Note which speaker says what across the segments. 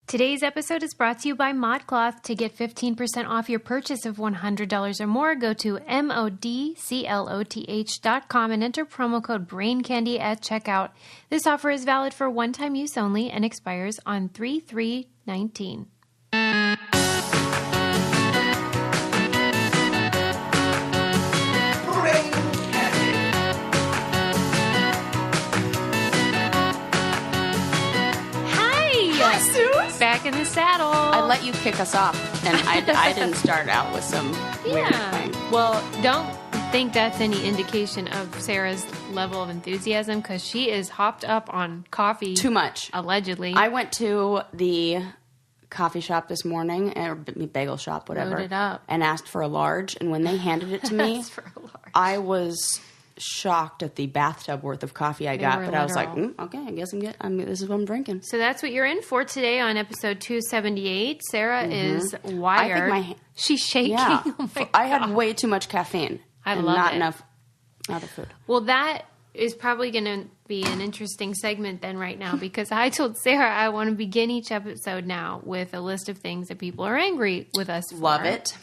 Speaker 1: Today's episode is brought to you by ModCloth. To get 15% off your purchase of $100 or more, go to modcloth.com and enter promo code BRAINCANDY at checkout. This offer is valid for one-time use only and expires on 3/3/19. Back in the saddle.
Speaker 2: I let you kick us off, and I didn't start out with some weird thing.
Speaker 1: Well, don't think that's any indication of Sarah's level of enthusiasm, because she is hopped up on coffee.
Speaker 2: Too much.
Speaker 1: Allegedly.
Speaker 2: I went to the coffee shop this morning, or bagel shop, whatever,
Speaker 1: Loaded up.
Speaker 2: and asked for a large, and when they handed it to me, I was shocked at the bathtub worth of coffee I got, but I was like, okay, I guess this is what I'm drinking.
Speaker 1: So that's what you're in for today on episode 278. Sarah is wired.
Speaker 2: I think
Speaker 1: she's shaking.
Speaker 2: Yeah.
Speaker 1: Oh my
Speaker 2: I had way too much caffeine.
Speaker 1: I
Speaker 2: and
Speaker 1: love
Speaker 2: not
Speaker 1: it.
Speaker 2: enough other food.
Speaker 1: Well, that is probably going to be an interesting segment then right now, because I told Sarah I want to begin each episode now with a list of things that people are angry with us for.
Speaker 2: Love it.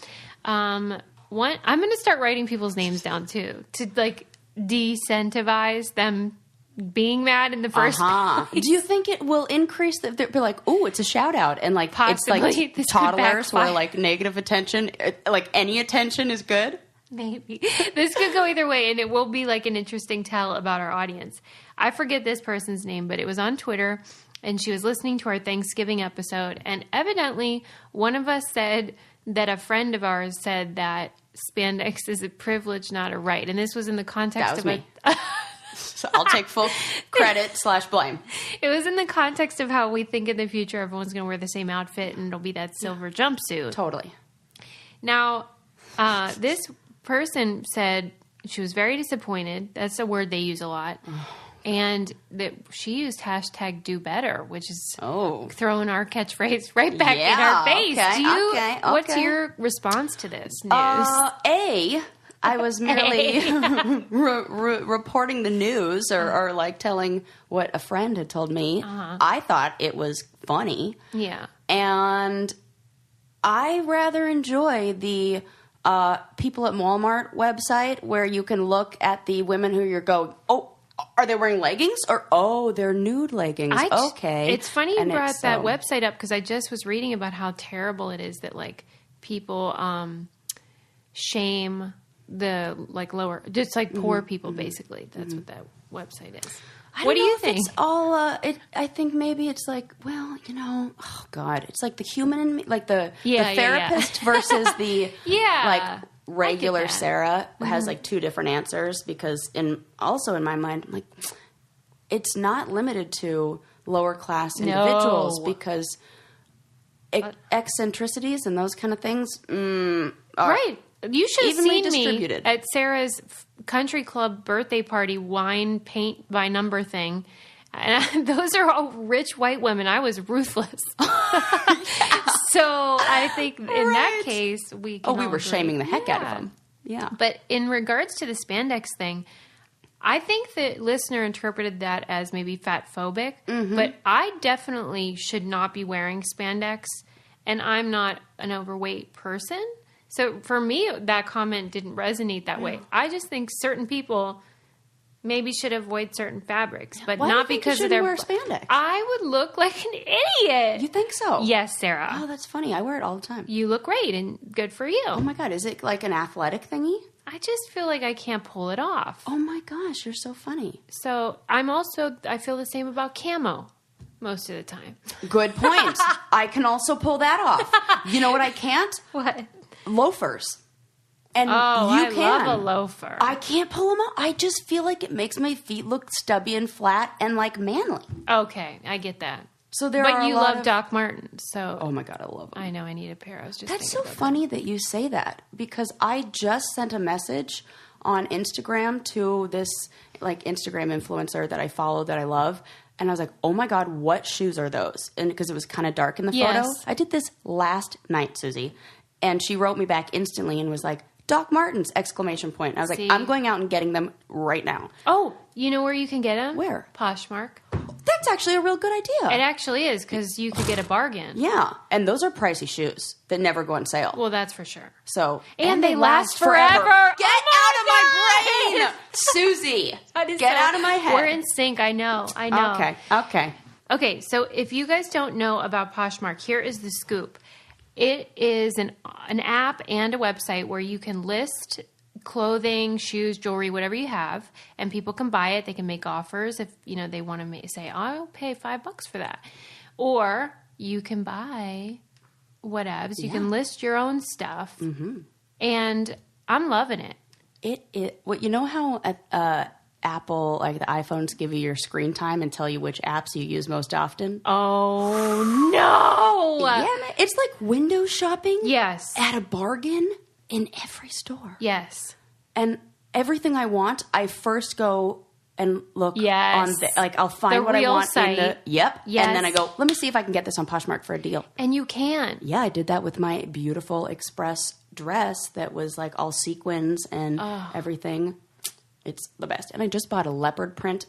Speaker 1: I'm going to start writing people's names down too, to like decentivize them being mad in the first place.
Speaker 2: Do you think it will increase that they'll be like, oh, it's a shout out, and like
Speaker 1: Possibly.
Speaker 2: it's like
Speaker 1: This
Speaker 2: toddlers
Speaker 1: could backfire.
Speaker 2: where like negative attention, like any attention is good?
Speaker 1: Maybe. This could go either way, and it will be like an interesting tell about our audience. I forget this person's name, but it was on Twitter, and she was listening to our Thanksgiving episode, and evidently one of us said that a friend of ours said that spandex is a privilege, not a right. And this was in the context of
Speaker 2: me. So I'll take full credit / blame.
Speaker 1: It was in the context of how we think in the future everyone's going to wear the same outfit and it'll be that silver jumpsuit.
Speaker 2: Totally.
Speaker 1: Now, this person said she was very disappointed. That's a word they use a lot. And that she used hashtag do better, which is throwing our catchphrase right back in our face.
Speaker 2: Okay,
Speaker 1: What's your response to this news?
Speaker 2: I was merely reporting the news or like telling what a friend had told me. I thought it was funny.
Speaker 1: Yeah.
Speaker 2: And I rather enjoy the people at Walmart website where you can look at the women who you're going, are they wearing leggings? Or, they're nude leggings. Okay.
Speaker 1: It's funny you brought that website up, because I just was reading about how terrible it is that, like, people shame the, like, lower, just, like, poor people, basically. That's what that website is. What do you think?
Speaker 2: It's all, I think maybe it's like, well, oh, God. It's like the human in me, like the therapist versus the, like, regular Sarah has like two different answers, because also in my mind, I'm like, it's not limited to lower class individuals, because eccentricities and those kind of things
Speaker 1: right. You should have seen
Speaker 2: distributed.
Speaker 1: me at Sarah's country club birthday party wine paint by number thing. And those are all rich white women. I was ruthless. So I think in that case, we can
Speaker 2: we were shaming the heck out of them. Yeah.
Speaker 1: But in regards to the spandex thing, I think the listener interpreted that as maybe fat phobic, but I definitely should not be wearing spandex, and I'm not an overweight person. So for me, that comment didn't resonate that way. I just think certain people maybe should avoid certain fabrics, but not because of their
Speaker 2: wear spandex.
Speaker 1: I would look like an idiot.
Speaker 2: You think so?
Speaker 1: Yes, Sarah.
Speaker 2: Oh, that's funny. I wear it all the time.
Speaker 1: You look great and good for you.
Speaker 2: Oh my God, is it like an athletic thingy?
Speaker 1: I just feel like I can't pull it off.
Speaker 2: Oh my gosh, you're so funny.
Speaker 1: So I feel the same about camo most of the time.
Speaker 2: Good point. I can also pull that off. You know what I can't?
Speaker 1: What?
Speaker 2: Loafers. And
Speaker 1: I love a loafer.
Speaker 2: I can't pull them out. I just feel like it makes my feet look stubby and flat and like manly.
Speaker 1: Okay, I get that.
Speaker 2: So there
Speaker 1: but
Speaker 2: are
Speaker 1: you
Speaker 2: a lot
Speaker 1: love Doc Martens, so
Speaker 2: oh my God, I love them.
Speaker 1: I know I need a pair. I was just
Speaker 2: That's so funny that you say that, because I just sent a message on Instagram to this like Instagram influencer that I follow that I love, and I was like, oh my God, what shoes are those? And because it was kind of dark in the photo. I did this last night, Susie, and she wrote me back instantly and was like, Doc Martens! ! And I was like, I'm going out and getting them right now.
Speaker 1: Oh, you know where you can get them?
Speaker 2: Where?
Speaker 1: Poshmark.
Speaker 2: That's actually a real good idea.
Speaker 1: It actually is, because you could get a bargain.
Speaker 2: Yeah. And those are pricey shoes that never go on sale.
Speaker 1: Well, that's for sure.
Speaker 2: So
Speaker 1: and they last forever.
Speaker 2: Get out of my brain, Susie. Get out of my head.
Speaker 1: We're in sync. I know.
Speaker 2: Okay.
Speaker 1: Okay, so if you guys don't know about Poshmark, here is the scoop. It is an app and a website where you can list clothing, shoes, jewelry, whatever you have, and people can buy it. They can make offers if they want to say, "I'll pay $5 for that," or you can buy whatevs. You can list your own stuff, and I'm loving it.
Speaker 2: Well, you know how Apple, like the iPhones, give you your screen time and tell you which apps you use most often?
Speaker 1: Oh no!
Speaker 2: Yeah, man. It's like window shopping.
Speaker 1: Yes,
Speaker 2: at a bargain. In every store.
Speaker 1: Yes.
Speaker 2: And everything I want, I first go and look on I'll find what I want
Speaker 1: site.
Speaker 2: Yes.
Speaker 1: And
Speaker 2: then I go, let me see if I can get this on Poshmark for a deal.
Speaker 1: And you can.
Speaker 2: Yeah, I did that with my beautiful Express dress that was like all sequins and everything. It's the best. And I just bought a leopard print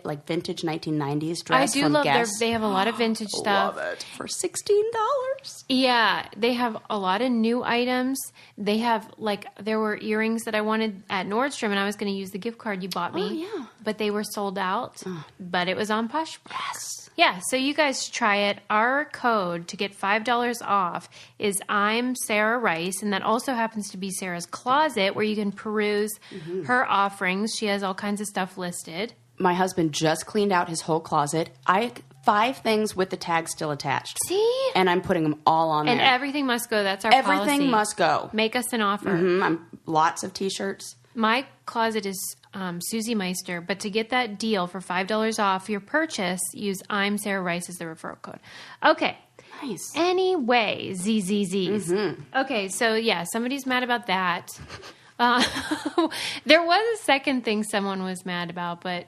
Speaker 2: like vintage 1990s dress.
Speaker 1: I do love they have a lot of vintage stuff.
Speaker 2: Love it. For $16.
Speaker 1: Yeah, they have a lot of new items. They have there were earrings that I wanted at Nordstrom, and I was going to use the gift card you bought me.
Speaker 2: Oh, yeah.
Speaker 1: But they were sold out. But it was on Poshmark.
Speaker 2: Yes.
Speaker 1: Yeah, so you guys should try it. Our code to get $5 off is I'm Sarah Rice, and that also happens to be Sarah's Closet, where you can peruse her offerings. She has all kinds of stuff listed.
Speaker 2: My husband just cleaned out his whole closet. 5 things with the tag still attached.
Speaker 1: See?
Speaker 2: And I'm putting them all on there.
Speaker 1: And everything must go. That's our policy.
Speaker 2: Everything must go.
Speaker 1: Make us an offer.
Speaker 2: Lots of T-shirts.
Speaker 1: My closet is Susie Meister, but to get that deal for $5 off your purchase, use I'm Sarah Rice as the referral code. Okay.
Speaker 2: Nice.
Speaker 1: Anyway, ZZZs. Okay, so yeah, somebody's mad about that. There was a second thing someone was mad about, but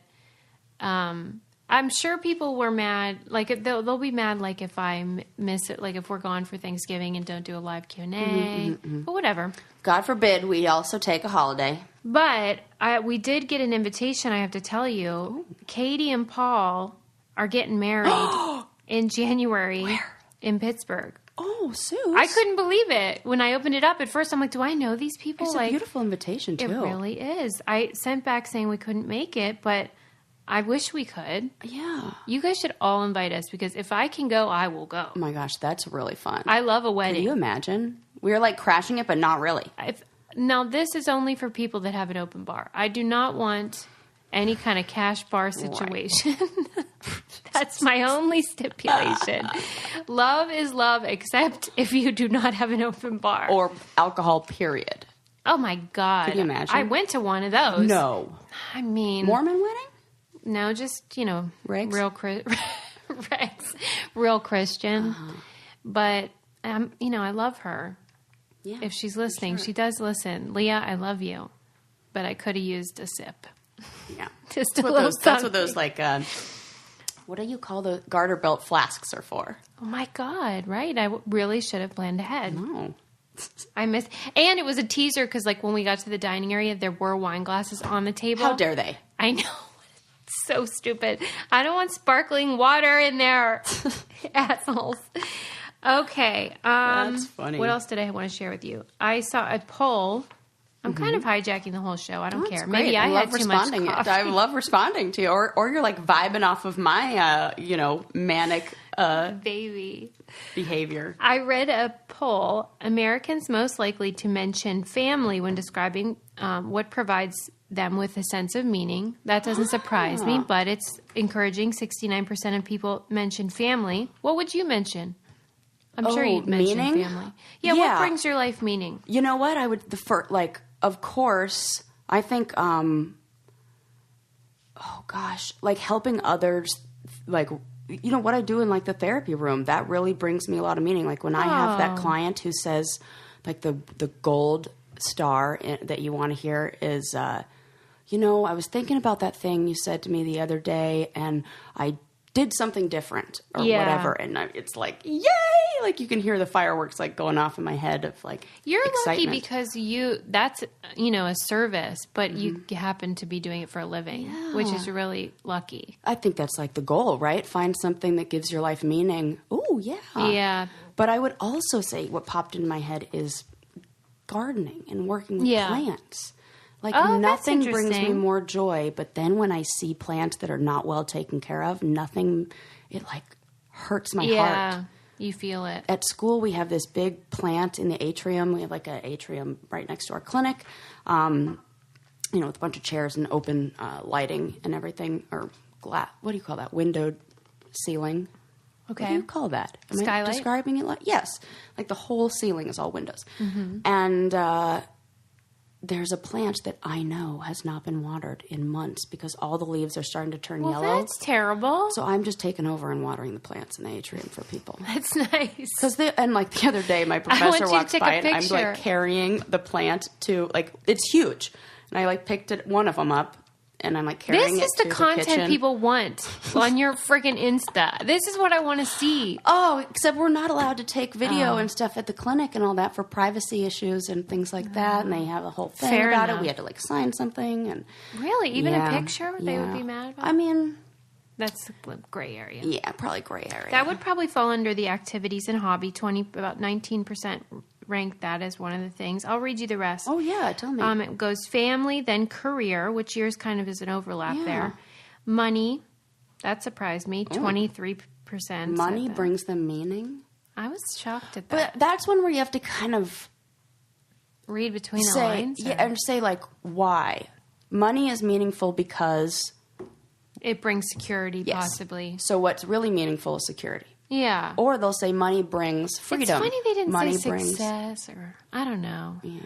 Speaker 1: I'm sure people were mad. Like they'll be mad, like if I miss it, like if we're gone for Thanksgiving and don't do a live Q&A, but whatever.
Speaker 2: God forbid we also take a holiday.
Speaker 1: But we did get an invitation, I have to tell you. Ooh. Katie and Paul are getting married in January.
Speaker 2: Where?
Speaker 1: In Pittsburgh.
Speaker 2: Oh, Sue.
Speaker 1: I couldn't believe it. When I opened it up at first, I'm like, do I know these people?
Speaker 2: It's a beautiful invitation, too.
Speaker 1: It really is. I sent back saying we couldn't make it, but I wish we could.
Speaker 2: Yeah.
Speaker 1: You guys should all invite us, because if I can go, I will go.
Speaker 2: Oh my gosh, that's really fun.
Speaker 1: I love a wedding.
Speaker 2: Can you imagine? We were like crashing it, but not really.
Speaker 1: Now, this is only for people that have an open bar. I do not want any kind of cash bar situation. Right. That's my only stipulation. Love is love, except if you do not have an open bar.
Speaker 2: Or alcohol, period.
Speaker 1: Oh, my God.
Speaker 2: Can you imagine?
Speaker 1: I went to one of those.
Speaker 2: No.
Speaker 1: I mean...
Speaker 2: Mormon wedding?
Speaker 1: No, just,
Speaker 2: Rigs?
Speaker 1: real Christian. But, I love her.
Speaker 2: Yeah,
Speaker 1: if she's listening,
Speaker 2: sure.
Speaker 1: She does listen. Leah, I love you. But I could have used a sip.
Speaker 2: Yeah.
Speaker 1: Just that's
Speaker 2: what those what do you call the garter belt flasks are for?
Speaker 1: Oh my God, right? I really should have planned ahead.
Speaker 2: No.
Speaker 1: I missed. And it was a teaser because when we got to the dining area, there were wine glasses on the table.
Speaker 2: How dare they?
Speaker 1: I know. It's so stupid. I don't want sparkling water in there. Assholes. Okay.
Speaker 2: That's funny.
Speaker 1: What else did I want to share with you? I saw a poll. I'm kind of hijacking the whole show. I don't care.
Speaker 2: Great.
Speaker 1: Maybe I had too much coffee.
Speaker 2: I love responding to you. Or you're like vibing off of my, manic
Speaker 1: baby
Speaker 2: behavior.
Speaker 1: I read a poll. Americans most likely to mention family when describing what provides them with a sense of meaning. That doesn't surprise me, but it's encouraging. 69% of people mention family. What would you mention? I'm sure you'd mention family. Yeah, what brings your life meaning? You know what?
Speaker 2: I would of course, I think, helping others, what I do in the therapy room, that really brings me a lot of meaning. Like when I have that client who says, the gold star that you want to hear is, I was thinking about that thing you said to me the other day, and I did something different or
Speaker 1: Yeah.
Speaker 2: whatever. And it's like, yay! Like you can hear the fireworks like going off in my head of like
Speaker 1: You're
Speaker 2: excitement.
Speaker 1: lucky because that's, a service, but you happen to be doing it for a living, which is really lucky.
Speaker 2: I think that's like the goal, right? Find something that gives your life meaning. Ooh, yeah.
Speaker 1: Yeah.
Speaker 2: But I would also say what popped in my head is gardening and working with
Speaker 1: Yeah.
Speaker 2: plants. Like
Speaker 1: Oh, that's
Speaker 2: nothing brings me
Speaker 1: interesting.
Speaker 2: more joy, but then when I see plants that are not well taken care of, it like hurts my heart.
Speaker 1: You feel it.
Speaker 2: At school, we have this big plant in the atrium. We have like an atrium right next to our clinic, with a bunch of chairs and open lighting and everything, or glass. What do you call that? Windowed ceiling.
Speaker 1: Okay.
Speaker 2: What do you call that? Am I
Speaker 1: Skylight?
Speaker 2: describing it like? Yes. Like the whole ceiling is all windows.
Speaker 1: Mm-hmm.
Speaker 2: And there's a plant that I know has not been watered in months because all the leaves are starting to turn
Speaker 1: Well,
Speaker 2: yellow.
Speaker 1: that's terrible.
Speaker 2: So I'm just taking over and watering the plants in the atrium for people.
Speaker 1: That's nice.
Speaker 2: And like the other day, my
Speaker 1: want
Speaker 2: professor
Speaker 1: you to
Speaker 2: walks
Speaker 1: take a
Speaker 2: by and I'm
Speaker 1: picture.
Speaker 2: like carrying the plant to like, it's huge. And I like picked one of them up and I'm like carrying
Speaker 1: This
Speaker 2: it
Speaker 1: is
Speaker 2: to
Speaker 1: the
Speaker 2: the
Speaker 1: content
Speaker 2: kitchen.
Speaker 1: people want on your freaking Insta. This is what I want to see.
Speaker 2: Oh, except we're not allowed to take video and stuff at the clinic and all that for privacy issues and things like that. And they have a whole thing
Speaker 1: Fair
Speaker 2: about
Speaker 1: enough.
Speaker 2: it. We had to like sign something and
Speaker 1: Really? Even
Speaker 2: Yeah,
Speaker 1: a picture they would
Speaker 2: yeah.
Speaker 1: be mad about?
Speaker 2: I mean,
Speaker 1: That's the gray area.
Speaker 2: yeah, probably gray area.
Speaker 1: That would probably fall under the activities and hobby. About 19% ranked that as one of the things. I'll read you the rest.
Speaker 2: Oh yeah, tell me.
Speaker 1: It goes family, then career, which yours kind of is an overlap
Speaker 2: Yeah.
Speaker 1: there. Money, that surprised me. 23% said
Speaker 2: Money
Speaker 1: that.
Speaker 2: brings them meaning.
Speaker 1: I was shocked at that.
Speaker 2: But that's one where you have to kind of
Speaker 1: Read between the
Speaker 2: say,
Speaker 1: lines.
Speaker 2: yeah, and say like why. Money is meaningful because
Speaker 1: It brings security,
Speaker 2: Yes.
Speaker 1: possibly.
Speaker 2: so what's really meaningful is security.
Speaker 1: Yeah.
Speaker 2: Or they'll say money brings freedom.
Speaker 1: It's funny they didn't
Speaker 2: money
Speaker 1: say
Speaker 2: brings
Speaker 1: success or I don't know.
Speaker 2: Yeah.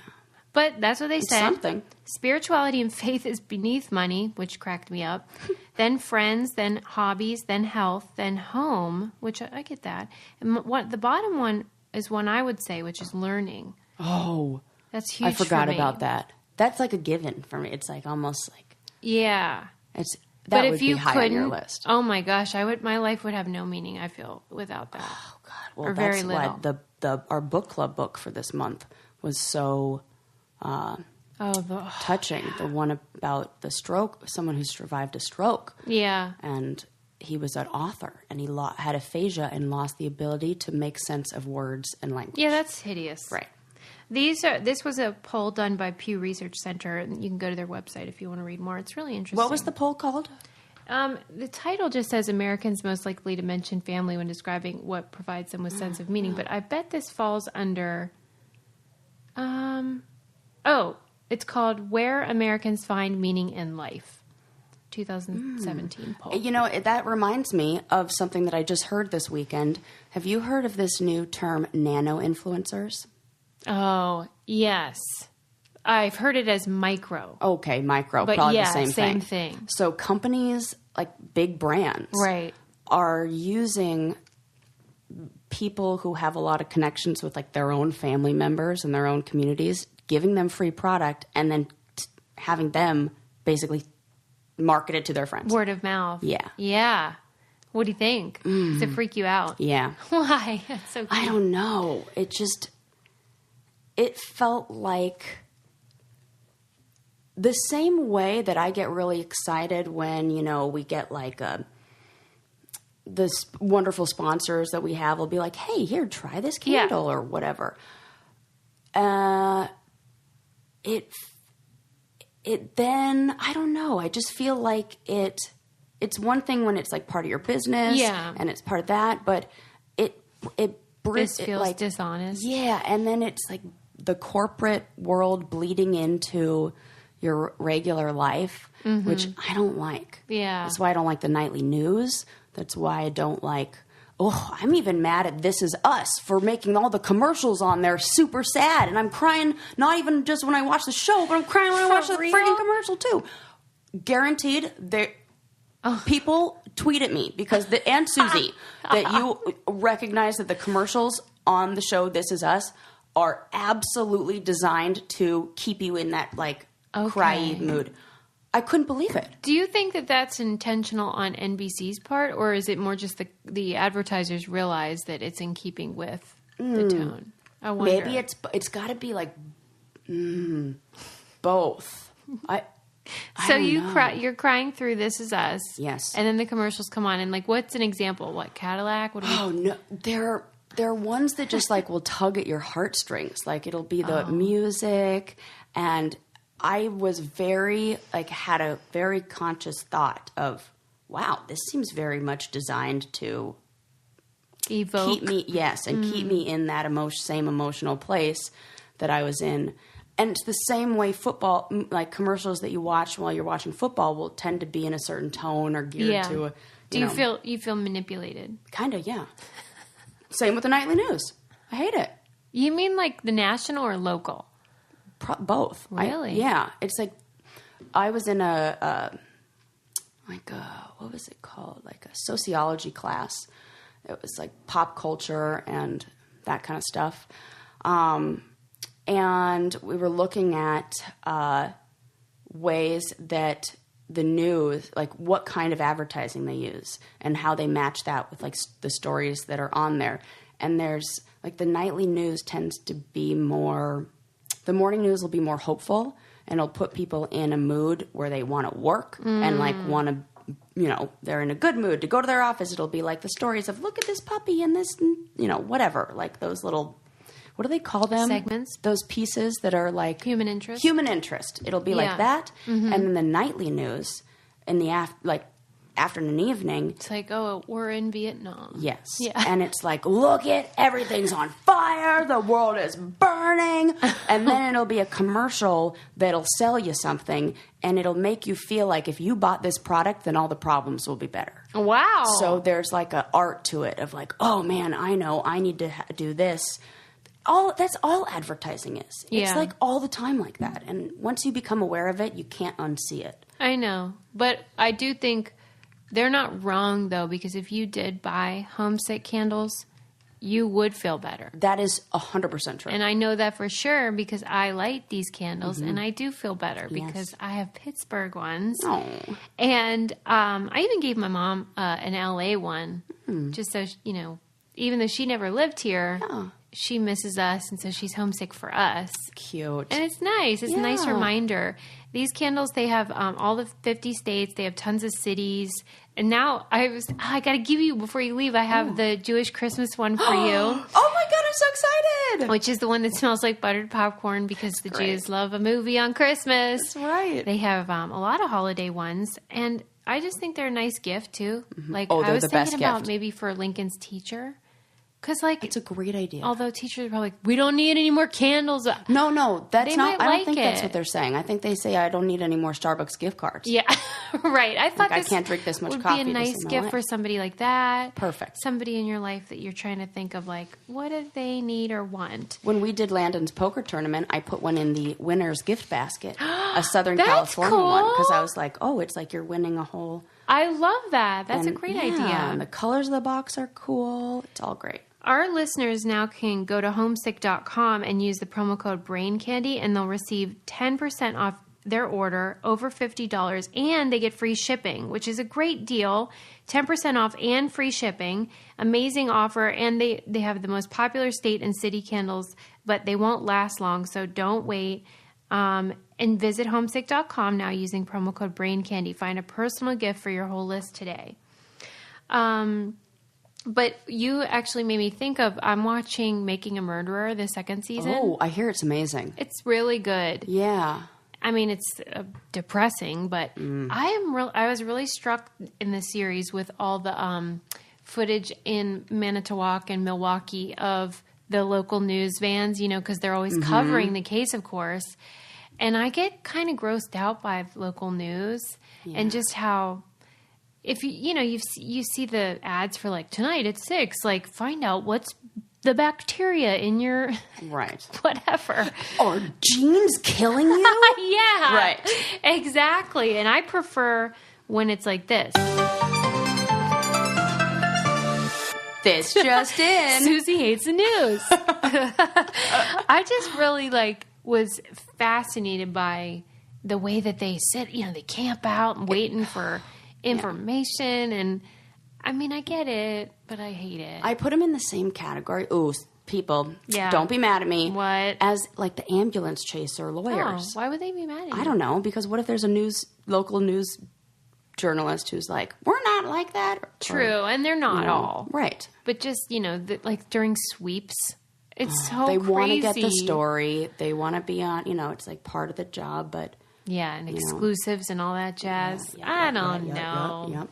Speaker 1: But that's what they said.
Speaker 2: something.
Speaker 1: Spirituality and faith is beneath money, which cracked me up. Then friends, then hobbies, then health, then home, which I get that. And what the bottom one is one I would say, which is learning.
Speaker 2: Oh,
Speaker 1: That's huge.
Speaker 2: I forgot
Speaker 1: for me.
Speaker 2: about that. That's like a given for me. It's like almost like
Speaker 1: Yeah.
Speaker 2: it's that
Speaker 1: But
Speaker 2: would
Speaker 1: if you
Speaker 2: be high
Speaker 1: couldn't,
Speaker 2: on your list.
Speaker 1: oh my gosh, my life would have no meaning. I feel without that.
Speaker 2: Oh God! Well,
Speaker 1: or
Speaker 2: that's
Speaker 1: very
Speaker 2: why
Speaker 1: little.
Speaker 2: our book club book for this month was so touching. The one about the stroke, someone who survived a stroke,
Speaker 1: Yeah.
Speaker 2: and he was an author, and he had aphasia and lost the ability to make sense of words and language.
Speaker 1: Yeah, that's hideous.
Speaker 2: Right.
Speaker 1: This was a poll done by Pew Research Center. You can go to their website if you want to read more. It's really interesting.
Speaker 2: What was the poll called?
Speaker 1: The title just says Americans most likely to mention family when describing what provides them with sense of meaning, but I bet this falls under it's called Where Americans Find Meaning in Life. 2017 poll.
Speaker 2: You know, that reminds me of something that I just heard this weekend. Have you heard of this new term, Nano Influencers?
Speaker 1: Oh, yes. I've heard it as micro.
Speaker 2: Okay, micro,
Speaker 1: But
Speaker 2: probably
Speaker 1: yeah,
Speaker 2: the same
Speaker 1: same
Speaker 2: thing.
Speaker 1: thing.
Speaker 2: So companies, like big brands,
Speaker 1: Right.
Speaker 2: are using people who have a lot of connections with like their own family members and their own communities, giving them free product, and then having them basically market it to their friends.
Speaker 1: Word of mouth.
Speaker 2: Yeah.
Speaker 1: Yeah. What do you think? Does it freak you out?
Speaker 2: Yeah.
Speaker 1: Why? That's so cute.
Speaker 2: I don't know. It felt like the same way that I get really excited when, we get like this wonderful sponsors that we have will be like, hey, here, try this candle or whatever. It then, I don't know. I just feel like it's one thing when it's like part of your business and it's part of that, but it
Speaker 1: This feels
Speaker 2: like
Speaker 1: dishonest.
Speaker 2: Yeah, and then it's like the corporate world bleeding into your regular life, which I don't like.
Speaker 1: Yeah.
Speaker 2: That's why I don't like the nightly news. That's why I don't like, I'm even mad at This Is Us for making all the commercials on there super sad. And I'm crying, not even just when I watch the show, but I'm crying when I watch the
Speaker 1: real?
Speaker 2: freaking commercial too. Guaranteed, people tweet at me and Susie, that you recognize that the commercials on the show This Is Us are absolutely designed to keep you in that like cryy mood. I couldn't believe it.
Speaker 1: Do you think that that's intentional on NBC's part, or is it more just the advertisers realize that it's in keeping with the tone? I wonder.
Speaker 2: Maybe it's got to be like both.
Speaker 1: So you're crying through This Is Us.
Speaker 2: Yes.
Speaker 1: And then the commercials come on, and like, what's an example? What, Cadillac? What
Speaker 2: no, there are ones that just like will tug at your heartstrings. Like it'll be the music, and I was had a very conscious thought of, wow, this seems very much designed to
Speaker 1: evoke.
Speaker 2: Keep me in that same emotional place that I was in. And it's the same way football, like commercials that you watch while you're watching football, will tend to be in a certain tone or geared to a.
Speaker 1: Do you feel manipulated?
Speaker 2: Kind of, yeah. Same with the nightly news. I hate it.
Speaker 1: You mean like the national or local?
Speaker 2: Both.
Speaker 1: Really?
Speaker 2: Yeah. It's like I was in what was it called? Like a sociology class. It was like pop culture and that kind of stuff. And we were looking at ways that the news, like what kind of advertising they use and how they match that with like the stories that are on there. And there's like the nightly news tends to be the morning news will be more hopeful, and it'll put people in a mood where they want to work and like want to, they're in a good mood to go to their office. It'll be like the stories of, look at this puppy and this, whatever, like those little, what do they call them?
Speaker 1: Segments.
Speaker 2: Those pieces that are like
Speaker 1: human interest.
Speaker 2: It'll be like that. Mm-hmm. And then the nightly news in the afternoon, evening.
Speaker 1: It's like, oh, we're in Vietnam.
Speaker 2: Yes.
Speaker 1: Yeah.
Speaker 2: And it's like, look it, everything's on fire. The world is burning. And then it'll be a commercial that'll sell you something, and it'll make you feel like if you bought this product, then all the problems will be better.
Speaker 1: Wow.
Speaker 2: So there's like an art to it of like, oh man, I know I need to do this. That's all advertising is. It's like all the time like that. And once you become aware of it, you can't unsee it.
Speaker 1: I know. But I do think they're not wrong, though, because if you did buy homesick candles, you would feel better.
Speaker 2: That is 100% true.
Speaker 1: And I know that for sure because I light these candles, and I do feel better because I have Pittsburgh ones.
Speaker 2: Oh.
Speaker 1: And I even gave my mom an LA one, just so, even though she never lived here, she misses us, and so she's homesick for us.
Speaker 2: Cute.
Speaker 1: And it's nice. It's a nice reminder. These candles, they have all the 50 states. They have tons of cities. And now I got to give you, before you leave, I have the Jewish Christmas one for you.
Speaker 2: Oh my God, I'm so excited.
Speaker 1: Which is the one that smells like buttered popcorn because the Jews love a movie on Christmas.
Speaker 2: That's right.
Speaker 1: They have a lot of holiday ones. And I just think they're a nice gift too.
Speaker 2: Mm-hmm.
Speaker 1: Like
Speaker 2: I
Speaker 1: was
Speaker 2: the
Speaker 1: thinking
Speaker 2: best
Speaker 1: about
Speaker 2: gift.
Speaker 1: maybe for Lincoln's teacher. Because, like,
Speaker 2: it's a great idea.
Speaker 1: Although teachers are probably like, we don't need any more candles.
Speaker 2: No, that's
Speaker 1: they
Speaker 2: not.
Speaker 1: Might
Speaker 2: I don't
Speaker 1: like
Speaker 2: think
Speaker 1: it.
Speaker 2: that's what they're saying. I think they say I don't need any more Starbucks gift cards.
Speaker 1: Yeah, right. I thought
Speaker 2: I can't drink this much
Speaker 1: would
Speaker 2: coffee.
Speaker 1: Be a nice gift for somebody like that.
Speaker 2: Perfect.
Speaker 1: Somebody in your life that you're trying to think of, like, what do they need or want?
Speaker 2: When we did Landon's poker tournament, I put one in the winner's gift basket, a Southern
Speaker 1: That's
Speaker 2: California
Speaker 1: cool.
Speaker 2: one, because I was like, oh, it's like you're winning a whole.
Speaker 1: I love that. That's a great idea.
Speaker 2: And the colors of the box are cool. It's all great.
Speaker 1: Our listeners now can go to homesick.com and use the promo code BRAINCANDY, and they'll receive 10% off their order over $50, and they get free shipping, which is a great deal. 10% off and free shipping. Amazing offer, and they have the most popular state and city candles, but they won't last long, so don't wait. And visit homesick.com now using promo code BRAINCANDY. Find a personal gift for your whole list today. But you actually made me think of, I'm watching Making a Murderer, the second season.
Speaker 2: Oh, I hear it's amazing.
Speaker 1: It's really good.
Speaker 2: Yeah.
Speaker 1: I mean, it's depressing, but I was really struck in the series with all the footage in Manitowoc and Milwaukee of the local news vans, because they're always covering the case, of course. And I get kind of grossed out by local news and just how... If you see the ads for like tonight at 6, like find out what's the bacteria in your whatever.
Speaker 2: Are genes killing you?
Speaker 1: Yeah.
Speaker 2: Right.
Speaker 1: Exactly. And I prefer when it's like this.
Speaker 2: This just in.
Speaker 1: Susie hates the news. I just really was fascinated by the way that they sit, they camp out and waiting for information. And I mean, I get it, but I hate it.
Speaker 2: I put them in the same category. Ooh, people,
Speaker 1: Yeah.
Speaker 2: don't be mad at me.
Speaker 1: What?
Speaker 2: As like the ambulance chaser lawyers.
Speaker 1: Oh, why would they be mad at you?
Speaker 2: I don't know, because what if there's a local news journalist who's like, we're not like that.
Speaker 1: True, and they're not all.
Speaker 2: Right.
Speaker 1: But just, like during sweeps, it's so
Speaker 2: They
Speaker 1: crazy.
Speaker 2: want to get the story. They want to be on, it's like part of the job, but...
Speaker 1: Yeah, and exclusives and all that jazz. I don't know.
Speaker 2: Yep.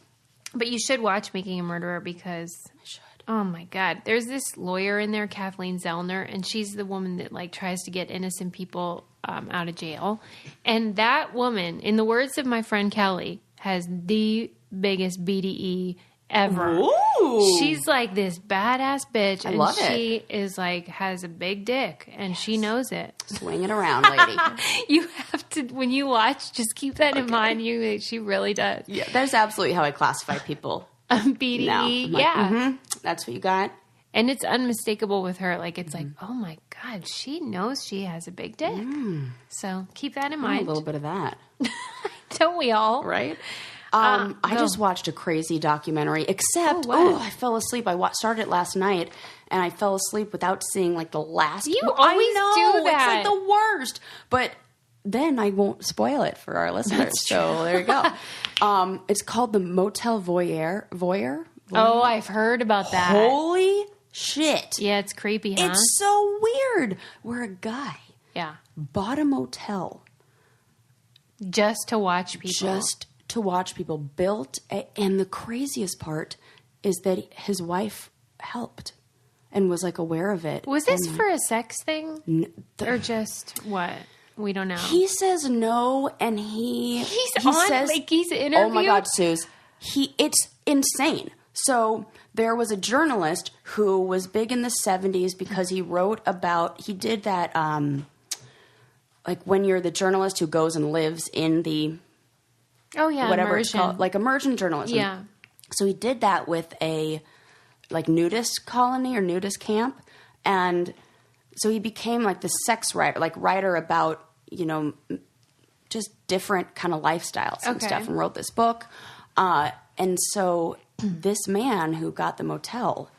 Speaker 1: But you should watch Making a Murderer because...
Speaker 2: I should.
Speaker 1: Oh my God. There's this lawyer in there, Kathleen Zellner, and she's the woman that like tries to get innocent people out of jail. And that woman, in the words of my friend Kelly, has the biggest BDE ever.
Speaker 2: Ooh.
Speaker 1: She's like this badass bitch.
Speaker 2: I love it.
Speaker 1: She is like, has a big dick and she knows it.
Speaker 2: Swing it around, lady.
Speaker 1: You have to, when you watch, just keep that in mind. She really does.
Speaker 2: Yeah, that's absolutely how I classify people.
Speaker 1: BDE,
Speaker 2: now.
Speaker 1: yeah.
Speaker 2: That's what you got?
Speaker 1: And it's unmistakable with her. Like, it's like, oh my God, she knows she has a big dick. So keep that in mind.
Speaker 2: A little bit of that.
Speaker 1: Don't we all?
Speaker 2: Right? I just watched a crazy documentary, except, I fell asleep. I started it last night, and I fell asleep without seeing, like, the last...
Speaker 1: You always do that.
Speaker 2: It's, like, the worst. But then I won't spoil it for our listeners. So there you go. It's called the Motel Voyeur.
Speaker 1: Oh, I've heard about that.
Speaker 2: Holy shit.
Speaker 1: Yeah, it's creepy, huh?
Speaker 2: It's so weird. Where a guy bought a motel.
Speaker 1: Just to watch people.
Speaker 2: And the craziest part is that his wife helped and was like aware of it.
Speaker 1: Was this for a sex thing? Or just what? We don't know.
Speaker 2: He says no, and he says,
Speaker 1: like he's interviewed.
Speaker 2: Oh my God, Suze. It's insane. So there was a journalist who was big in the 70s because he did that, like when you're the journalist who goes and lives in the...
Speaker 1: Oh yeah,
Speaker 2: whatever
Speaker 1: immersion.
Speaker 2: It's called, like immersion journalism.
Speaker 1: Yeah.
Speaker 2: So he did that with a like nudist colony or nudist camp, and so he became like the sex writer about just different kind of lifestyles and stuff, and wrote this book. And so this man who got the motel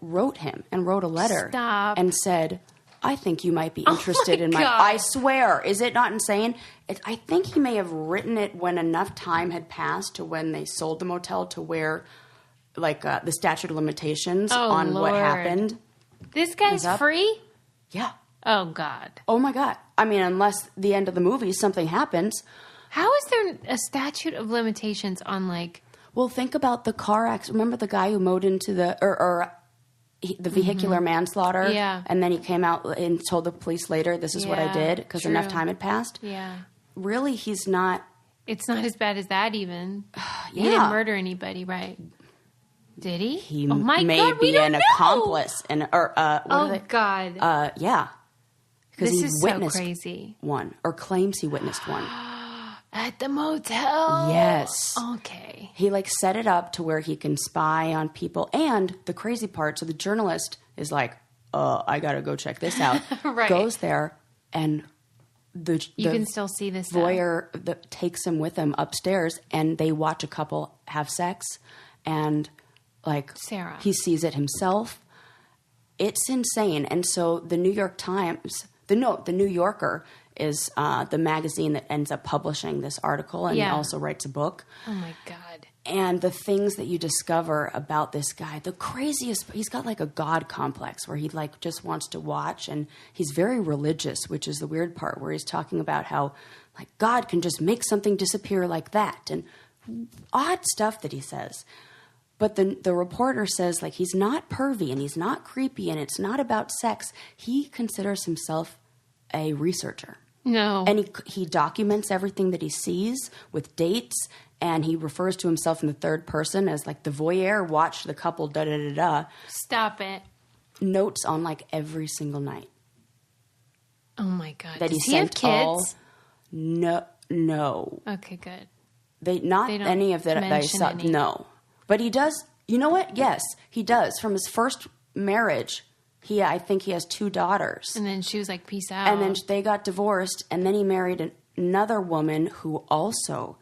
Speaker 2: wrote a letter and said, I think you might be interested in my... I swear. Is it not insane? I think he may have written it when enough time had passed to when they sold the motel to where, like, the statute of limitations on
Speaker 1: Lord.
Speaker 2: what happened.
Speaker 1: This guy's free?
Speaker 2: Yeah.
Speaker 1: Oh, God.
Speaker 2: Oh, my God. I mean, unless the end of the movie, something happens.
Speaker 1: How is there a statute of limitations on, like...
Speaker 2: Well, think about the car accident. Remember the guy who mowed into the... the vehicular manslaughter.
Speaker 1: Yeah. And
Speaker 2: then he came out and told the police later, this is what I did, because enough time had passed.
Speaker 1: Yeah.
Speaker 2: Really, he's not...
Speaker 1: It's not as bad as that, even. He didn't murder anybody, right? Did he?
Speaker 2: He
Speaker 1: may
Speaker 2: be an accomplice.
Speaker 1: God.
Speaker 2: Yeah. Because
Speaker 1: This
Speaker 2: he
Speaker 1: is so
Speaker 2: witnessed
Speaker 1: crazy.
Speaker 2: one, or claims he witnessed one.
Speaker 1: At the motel?
Speaker 2: Yes.
Speaker 1: Okay.
Speaker 2: He, like, set it up to where he can spy on people. And the crazy part, so the journalist is like, I got to go check this out.
Speaker 1: Right.
Speaker 2: Goes there, and
Speaker 1: you can still see this
Speaker 2: voyeur takes him with him upstairs, and they watch a couple have sex, and, like,
Speaker 1: Sarah.
Speaker 2: he sees it himself. It's insane. And so the New York Times, the New Yorker is the magazine that ends up publishing this article, and he also writes a book.
Speaker 1: Oh, my God.
Speaker 2: And the things that you discover about this guy, the craziest, he's got like a God complex where he like just wants to watch, and he's very religious, which is the weird part, where he's talking about how like God can just make something disappear like that, and odd stuff that he says. But the reporter says, like, he's not pervy and he's not creepy and it's not about sex. He considers himself a researcher.
Speaker 1: No.
Speaker 2: And he documents everything that he sees with dates, and he refers to himself in the third person as, like, the voyeur watched the couple da-da-da-da.
Speaker 1: Stop it.
Speaker 2: Notes on, like, every single night.
Speaker 1: Oh, my God.
Speaker 2: That
Speaker 1: Does
Speaker 2: he
Speaker 1: have
Speaker 2: sent
Speaker 1: kids?
Speaker 2: No.
Speaker 1: Okay, good.
Speaker 2: They don't any of that I saw.
Speaker 1: Any.
Speaker 2: No. But he does. You know what? Yes, he does. From his first marriage, I think he has 2 daughters.
Speaker 1: And then she was like, peace out.
Speaker 2: And then they got divorced, and then he married another woman who also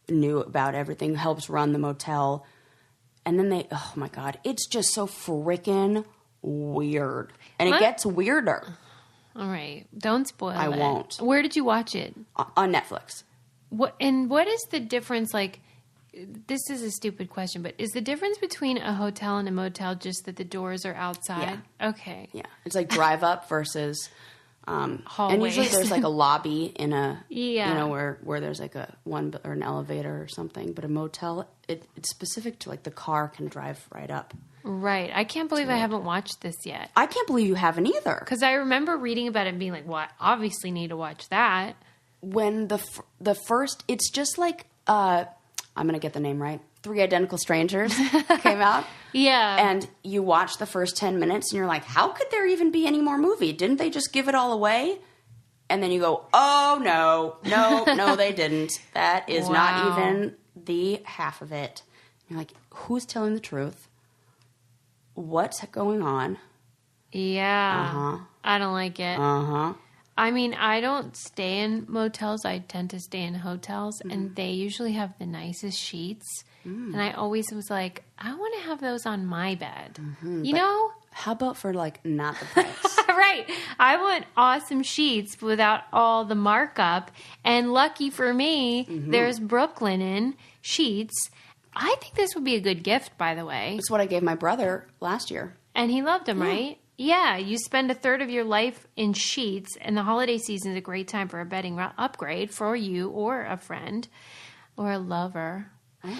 Speaker 2: knew about everything, helps run the motel. And then oh my God, it's just so freaking weird. And it gets weirder.
Speaker 1: All right. Don't spoil it.
Speaker 2: I won't.
Speaker 1: Where did you watch it?
Speaker 2: On Netflix.
Speaker 1: What is the difference? Like, this is a stupid question, but is the difference between a hotel and a motel just that the doors are outside? Yeah. Okay.
Speaker 2: Yeah. It's like drive up versus
Speaker 1: hallways.
Speaker 2: And usually there's like a lobby in a
Speaker 1: yeah.
Speaker 2: where there's like an elevator or something. But a motel, it's specific to like the car can drive right up.
Speaker 1: Right. I can't believe I haven't watched this yet.
Speaker 2: I can't believe you haven't either.
Speaker 1: Because I remember reading about it and being like, well, I obviously need to watch that.
Speaker 2: When the first, it's just like, I'm going to get the name right, 3 Identical Strangers came out.
Speaker 1: Yeah.
Speaker 2: And you watch the first 10 minutes and you're like, how could there even be any more movie? Didn't they just give it all away? And then you go, oh, no, they didn't. That is not even the half of it. You're like, who's telling the truth? What's going on?
Speaker 1: Yeah.
Speaker 2: Uh-huh.
Speaker 1: I don't like it.
Speaker 2: Uh-huh.
Speaker 1: I mean, I don't stay in motels. I tend to stay in hotels, and they usually have the nicest sheets. And I always was like, I want to have those on my bed. You know?
Speaker 2: How about for like not the price?
Speaker 1: Right. I want awesome sheets without all the markup. And lucky for me, there's Brooklinen sheets. I think this would be a good gift, by the way.
Speaker 2: It's what I gave my brother last year.
Speaker 1: And he loved them, right? Yeah. You spend a third of your life in sheets, and the holiday season is a great time for a bedding upgrade for you or a friend or a lover.
Speaker 2: Or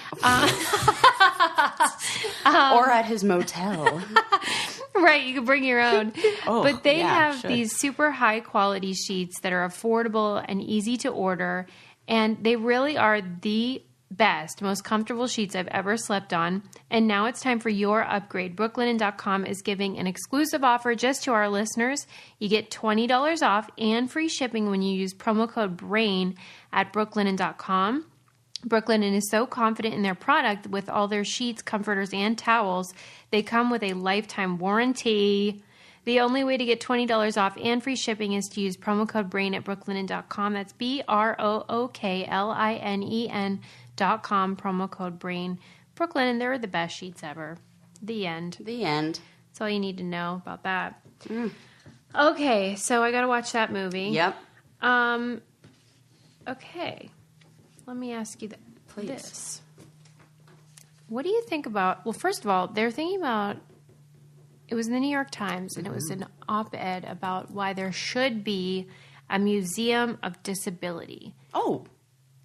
Speaker 2: at his motel.
Speaker 1: Right, you can bring your own. But they have
Speaker 2: should.
Speaker 1: these super high quality sheets that are affordable and easy to order. And they really are the best, most comfortable sheets I've ever slept on. And now it's time for your upgrade. Brooklinen.com is giving an exclusive offer just to our listeners. You get $20 off and free shipping when you use promo code BRAIN at brooklinen.com. Brooklinen is so confident in their product with all their sheets, comforters, and towels. They come with a lifetime warranty. The only way to get $20 off and free shipping is to use promo code BRAIN at brooklinen.com. That's BROOKLINEN.com, promo code BRAIN. Brooklinen, they're the best sheets ever. The end.
Speaker 2: The end.
Speaker 1: That's all you need to know about that. Okay, so I got to watch that movie.
Speaker 2: Yep.
Speaker 1: Okay. Let me ask you
Speaker 2: Please.
Speaker 1: this. What do you think about... Well, first of all, they're thinking about... It was in the New York Times, and it was an op-ed about why there should be a museum of disability.
Speaker 2: Oh,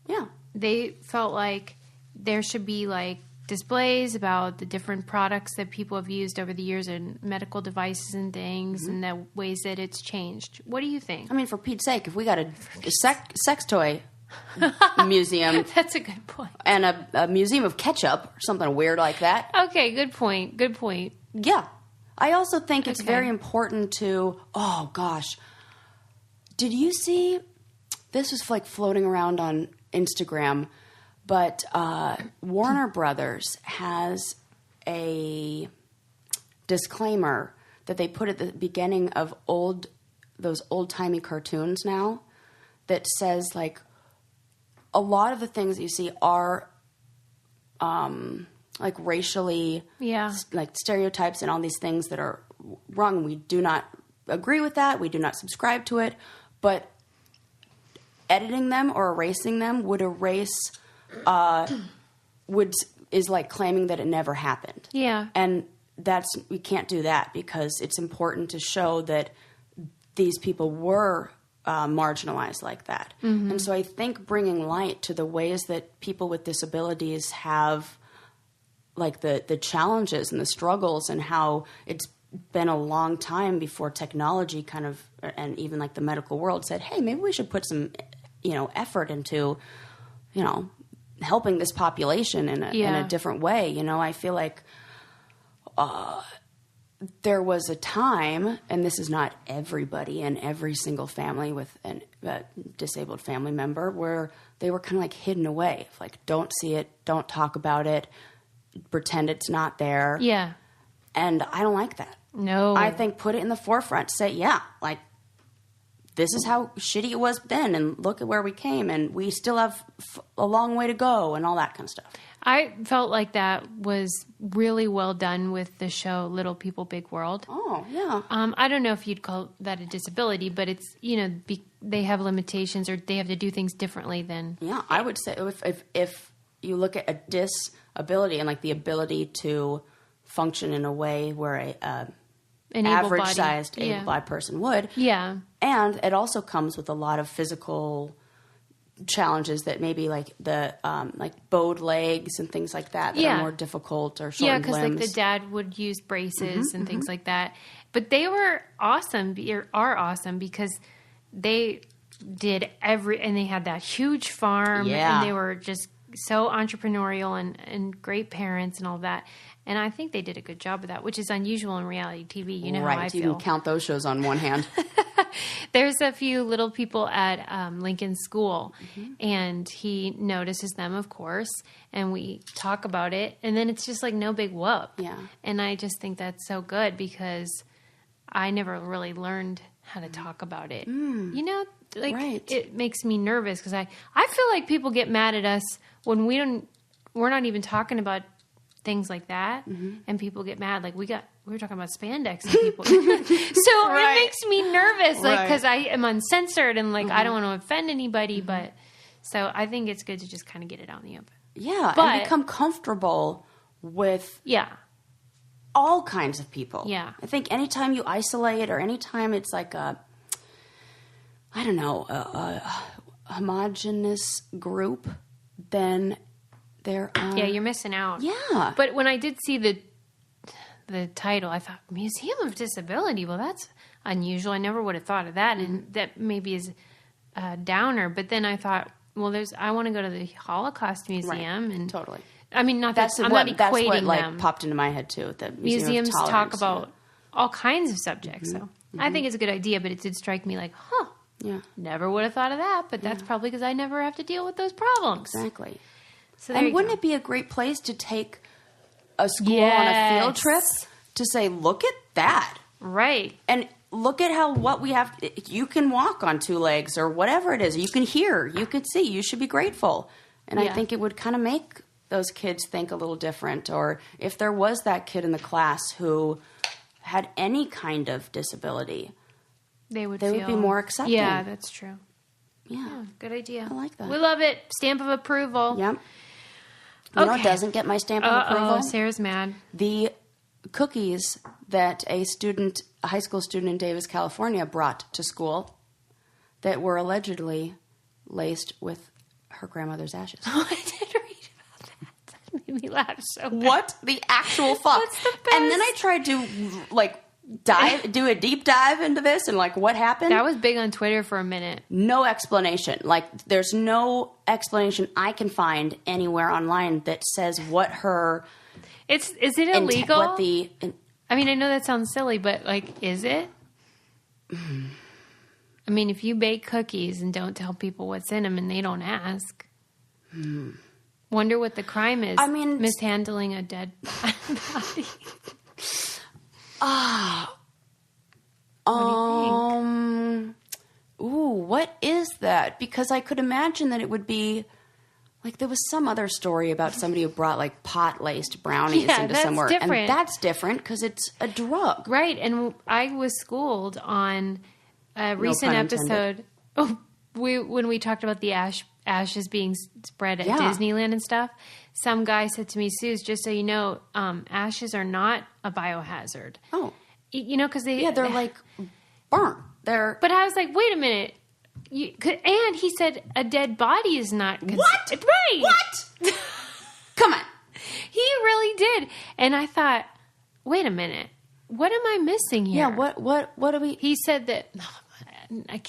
Speaker 2: yeah.
Speaker 1: They felt like there should be, like, displays about the different products that people have used over the years and medical devices and things and the ways that it's changed. What do you think?
Speaker 2: I mean, for Pete's sake, if we got a sex toy museum...
Speaker 1: That's a good point.
Speaker 2: And a museum of ketchup or something weird like that.
Speaker 1: Okay, good point. Good point.
Speaker 2: Yeah. I also think it's very important to... Oh, gosh. Did you see... This was like floating around on Instagram, but Warner Brothers has a disclaimer that they put at the beginning of those old-timey cartoons now that says, like, a lot of the things that you see are like racially, like stereotypes and all these things that are wrong. We do not agree with that. We do not subscribe to it. But editing them or erasing them would erase, is like claiming that it never happened. Yeah. And we can't do that because it's important to show that these people were marginalized like that. And so I think bringing light to the ways that people with disabilities have, like, the challenges and the struggles and how it's been a long time before technology kind of, and even like the medical world said, hey, maybe we should put some, effort into, helping this population in a different way. I feel like there was a time, and this is not everybody and every single family with a disabled family member, where they were kind of like hidden away. Like, don't see it, don't talk about it, pretend it's not there. Yeah. And I don't like that. No. I think put it in the forefront. Say, yeah, like, this is how shitty it was then, and look at where we came, and we still have a long way to go, and all that kind of stuff.
Speaker 1: I felt like that was really well done with the show Little People, Big World.
Speaker 2: Oh, yeah.
Speaker 1: I don't know if you'd call that a disability, but it's, they have limitations or they have to do things differently than...
Speaker 2: Yeah, I would say if you look at a disability and like the ability to function in a way where an average-sized able-bodied person would.
Speaker 1: Yeah.
Speaker 2: And it also comes with a lot of physical challenges that maybe like the like bowed legs and things like that are more difficult, or shortened limbs. Yeah, because
Speaker 1: like the dad would use braces and things like that. But they were awesome, are awesome, because they did and they had that huge farm, and they were just so entrepreneurial and great parents and all that. And I think they did a good job of that, which is unusual in reality TV. You know how I feel.
Speaker 2: You can count those shows on one hand.
Speaker 1: There's a few little people at Lincoln's school, and he notices them, of course, and we talk about it, and then it's just like no big whoop.
Speaker 2: Yeah.
Speaker 1: And I just think that's so good, because I never really learned how to talk about it. It makes me nervous, because I feel like people get mad at us when we're not even talking about things like that, and people get mad. Like we were talking about spandex and people. So it makes me nervous, like, because I am uncensored and like I don't want to offend anybody. But so I think it's good to just kind of get it out in the open.
Speaker 2: Yeah, and become comfortable with all kinds of people.
Speaker 1: Yeah,
Speaker 2: I think anytime you isolate, or anytime it's like a homogenous group, then they're
Speaker 1: you're missing out.
Speaker 2: Yeah.
Speaker 1: But when I did see the title, I thought, Museum of Disability. Well, that's unusual. I never would have thought of that, and that maybe is a downer. But then I thought, well, I want to go to the Holocaust Museum, and
Speaker 2: totally.
Speaker 1: I mean, I'm not equating
Speaker 2: that's what,
Speaker 1: them.
Speaker 2: Popped into my head too. The
Speaker 1: Museums talk about all kinds of subjects, so I think it's a good idea. But it did strike me like, never would have thought of that. But that's probably because I never have to deal with those problems.
Speaker 2: Exactly.
Speaker 1: So
Speaker 2: and wouldn't it be a great place to take a school on a field trip to say, look at that.
Speaker 1: Right.
Speaker 2: And look at what we have. You can walk on two legs or whatever it is. You can hear. You can see. You should be grateful. And I think it would kind of make those kids think a little different. Or if there was that kid in the class who had any kind of disability, they would be more accepting.
Speaker 1: Yeah, that's true.
Speaker 2: Yeah.
Speaker 1: Good idea.
Speaker 2: I like that.
Speaker 1: We love it. Stamp of approval.
Speaker 2: Yep. You know what doesn't get my stamp of approval?
Speaker 1: Sarah's mad.
Speaker 2: The cookies that a high school student in Davis, California brought to school that were allegedly laced with her grandmother's ashes.
Speaker 1: Oh, I did read about that. That made me laugh so bad.
Speaker 2: What the actual fuck?
Speaker 1: What's the best?
Speaker 2: And then I tried to do a deep dive into this and like what happened.
Speaker 1: That was big on Twitter for a minute.
Speaker 2: No explanation. Like there's no explanation I can find anywhere online that says what her.
Speaker 1: Is it illegal? I mean, I know that sounds silly, but like, is it? I mean, if you bake cookies and don't tell people what's in them and they don't ask, wonder what the crime is.
Speaker 2: I mean,
Speaker 1: mishandling a dead body.
Speaker 2: What is that? Because I could imagine that it would be like there was some other story about somebody who brought like pot-laced brownies into somewhere.
Speaker 1: Different.
Speaker 2: And that's different because it's a drug.
Speaker 1: Right. And I was schooled on a recent episode when we talked about the ashes being spread at Disneyland and stuff. Some guy said to me, Suze, just so you know, ashes are not a biohazard.
Speaker 2: Oh.
Speaker 1: You know, because they're
Speaker 2: like burnt.
Speaker 1: But I was like, wait a minute. And he said a dead body is not...
Speaker 2: What?
Speaker 1: Right.
Speaker 2: What? Come on.
Speaker 1: He really did. And I thought, wait a minute. What am I missing here?
Speaker 2: Yeah, what do we...
Speaker 1: He said that...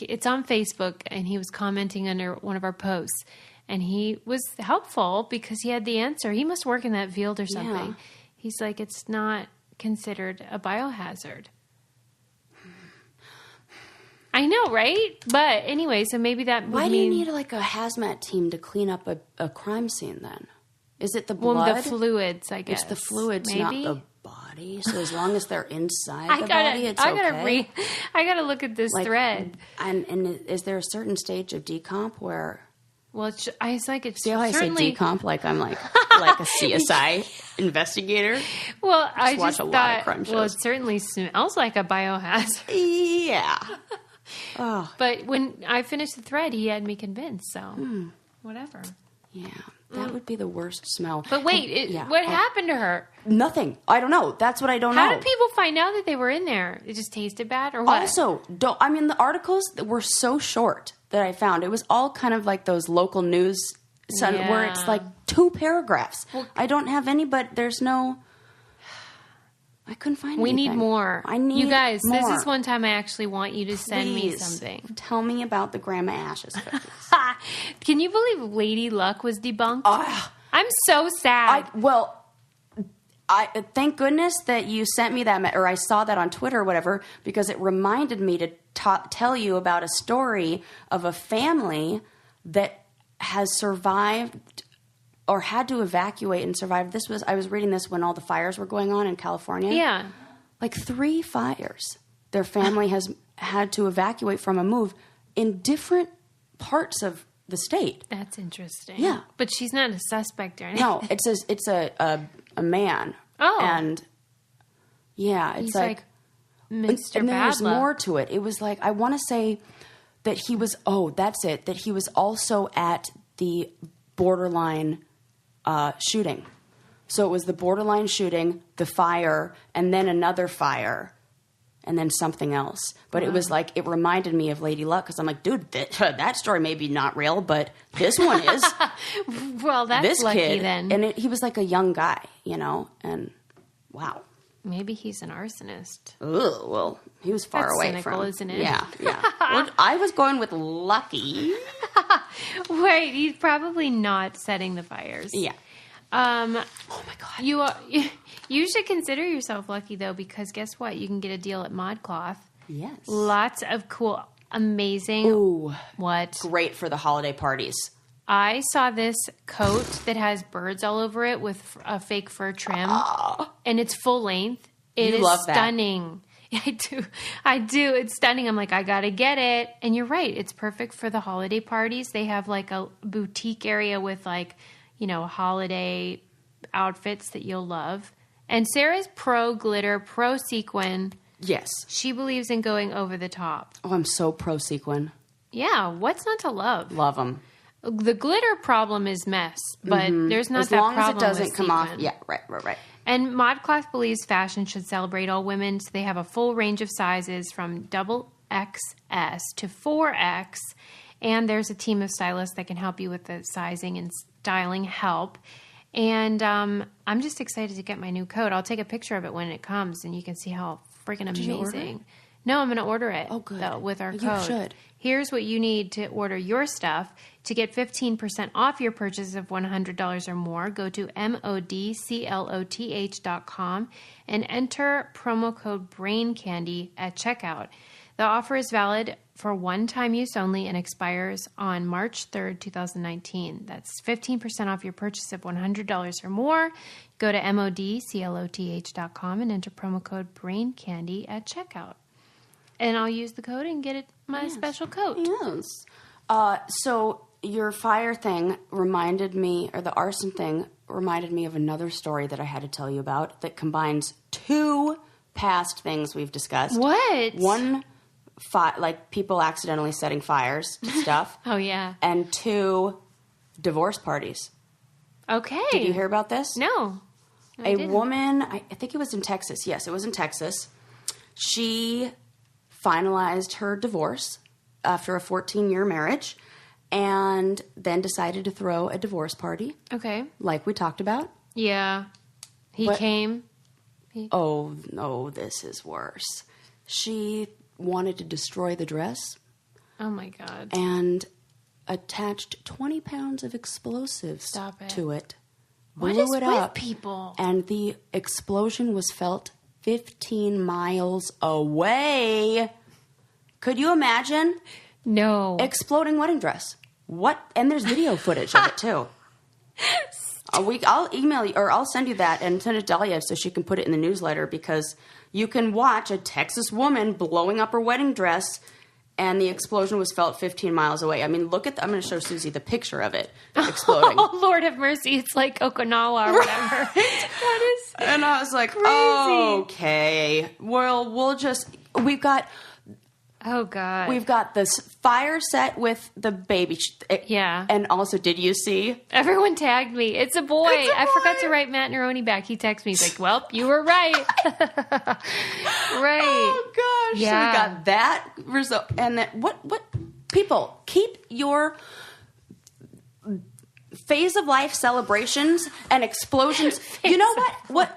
Speaker 1: It's on Facebook, and he was commenting under one of our posts. And he was helpful because he had the answer. He must work in that field or something. Yeah. He's like, it's not considered a biohazard. I know, right? But anyway, so maybe that would
Speaker 2: Why do you need like a hazmat team to clean up a crime scene then? Is it the blood?
Speaker 1: Well, the fluids, I guess.
Speaker 2: It's the fluids, maybe? Not the body. So as long as they're inside the body, it's okay.
Speaker 1: I gotta look at this thread.
Speaker 2: And is there a certain stage of decomp where?
Speaker 1: Well, it's like it's
Speaker 2: see how I say decomp like I'm like a CSI investigator.
Speaker 1: Well, I
Speaker 2: watch
Speaker 1: just
Speaker 2: a lot
Speaker 1: thought.
Speaker 2: of crime shows.
Speaker 1: Well, it certainly smells like a biohazard.
Speaker 2: Yeah. Oh.
Speaker 1: But when I finished the thread, he had me convinced. So whatever.
Speaker 2: Yeah, that would be the worst smell.
Speaker 1: But wait, what happened to her?
Speaker 2: Nothing. I don't know. That's what I don't know.
Speaker 1: How did people find out that they were in there? It just tasted bad, or what?
Speaker 2: Also, the articles were so short that I found. It was all kind of like those local news where it's like 2 paragraphs. Well, I don't have any, but there's no. I couldn't find anything.
Speaker 1: We need more.
Speaker 2: I need
Speaker 1: you guys.
Speaker 2: more.
Speaker 1: This is one time I actually want you to send me
Speaker 2: Please,
Speaker 1: something.
Speaker 2: Tell me about the Grandma Ashes cookies.
Speaker 1: Can you believe Lady Luck was debunked? I'm so sad.
Speaker 2: I thank goodness that you sent me that, or I saw that on Twitter or whatever, because it reminded me to tell you about a story of a family that has survived or had to evacuate and survive. I was reading this when all the fires were going on in California.
Speaker 1: Yeah.
Speaker 2: Like 3 fires their family has had to evacuate from and move in different parts of the state.
Speaker 1: That's interesting.
Speaker 2: Yeah.
Speaker 1: But she's not a suspect or anything.
Speaker 2: No, it's a man.
Speaker 1: Oh.
Speaker 2: And yeah, it's
Speaker 1: he's like Mr.
Speaker 2: And there's
Speaker 1: Badluck.
Speaker 2: more to it. It was like, I want to say that he was, that he was also at the borderline shooting. So it was the borderline shooting, the fire, and then another fire, and then something else. But it was like, it reminded me of Lady Luck, because I'm like, dude, that story may be not real, but this one is.
Speaker 1: Well, that's
Speaker 2: this
Speaker 1: lucky
Speaker 2: kid,
Speaker 1: then.
Speaker 2: And he was like a young guy, and wow.
Speaker 1: Maybe he's an arsonist.
Speaker 2: Ugh, well, he was far
Speaker 1: That's
Speaker 2: away
Speaker 1: cynical,
Speaker 2: from.
Speaker 1: isn't it?
Speaker 2: Yeah. Well, I was going with lucky.
Speaker 1: Wait, he's probably not setting the fires.
Speaker 2: Yeah.
Speaker 1: Oh
Speaker 2: my God.
Speaker 1: You should consider yourself lucky though, because guess what? You can get a deal at ModCloth.
Speaker 2: Yes.
Speaker 1: Lots of cool, amazing.
Speaker 2: Ooh.
Speaker 1: What?
Speaker 2: Great for the holiday parties.
Speaker 1: I saw this coat that has birds all over it with a fake fur trim, and it's full length. It is
Speaker 2: love
Speaker 1: stunning. I do. It's stunning. I'm like, I gotta get it. And you're right. It's perfect for the holiday parties. They have like a boutique area with like, holiday outfits that you'll love. And Sarah's pro glitter, pro sequin.
Speaker 2: Yes.
Speaker 1: She believes in going over the top.
Speaker 2: Oh, I'm so pro sequin.
Speaker 1: Yeah. What's not to love?
Speaker 2: Love them.
Speaker 1: The glitter problem is mess, but there's not that problem.
Speaker 2: As long as it doesn't come off.
Speaker 1: sequin.
Speaker 2: Yeah, right.
Speaker 1: And ModCloth believes fashion should celebrate all women, so they have a full range of sizes from XXS to 4X, and there's a team of stylists that can help you with the sizing and styling help. And I'm just excited to get my new coat. I'll take a picture of it when it comes, and you can see how freaking amazing.
Speaker 2: Did you order it?
Speaker 1: No, I'm going to order it.
Speaker 2: Oh, good.
Speaker 1: Though, with our
Speaker 2: You
Speaker 1: code.
Speaker 2: should.
Speaker 1: Here's what you need to order your stuff. To get 15% off your purchase of $100 or more, go to modcloth.com and enter promo code BRAINCANDY at checkout. The offer is valid for one-time use only and expires on March 3rd, 2019. That's 15% off your purchase of $100 or more. Go to modcloth.com and enter promo code BRAINCANDY at checkout. And I'll use the code and get my special coat.
Speaker 2: Yes. So your fire thing reminded me, or the arson thing reminded me of another story that I had to tell you about that combines 2 past things we've discussed.
Speaker 1: What?
Speaker 2: One, like people accidentally setting fires to stuff.
Speaker 1: Oh, yeah.
Speaker 2: And 2, divorce parties.
Speaker 1: Okay.
Speaker 2: Did you hear about this?
Speaker 1: No.
Speaker 2: A woman, I think it was in Texas. Yes, it was in Texas. She finalized her divorce after a 14-year marriage and then decided to throw a divorce party.
Speaker 1: Okay.
Speaker 2: Like we talked about.
Speaker 1: Yeah. He came.
Speaker 2: Oh, no, this is worse. She wanted to destroy the dress.
Speaker 1: Oh, my God.
Speaker 2: And attached 20 pounds of explosives to it.
Speaker 1: What
Speaker 2: blew
Speaker 1: is
Speaker 2: it
Speaker 1: with
Speaker 2: up,
Speaker 1: people?
Speaker 2: And the explosion was felt 15 miles away. Could you imagine?
Speaker 1: No.
Speaker 2: Exploding wedding dress. What? And there's video footage of it, too. I'll email you, or I'll send you that and send it to Dahlia so she can put it in the newsletter, because you can watch a Texas woman blowing up her wedding dress, and the explosion was felt 15 miles away. I mean, look at I'm going to show Susie the picture of it exploding.
Speaker 1: Oh, Lord have mercy. It's like Okinawa or whatever. That is
Speaker 2: And I was like,
Speaker 1: crazy.
Speaker 2: okay, well, we've got
Speaker 1: Oh, God.
Speaker 2: We've got this fire set with the baby.
Speaker 1: Yeah.
Speaker 2: And also, did you see?
Speaker 1: Everyone tagged me. It's a boy. I forgot to write Matt Neroni back. He texted me. He's like, well, you were right. Right.
Speaker 2: Oh, gosh.
Speaker 1: Yeah.
Speaker 2: So we got that result. And then what people, keep your phase of life celebrations and explosions. You know what?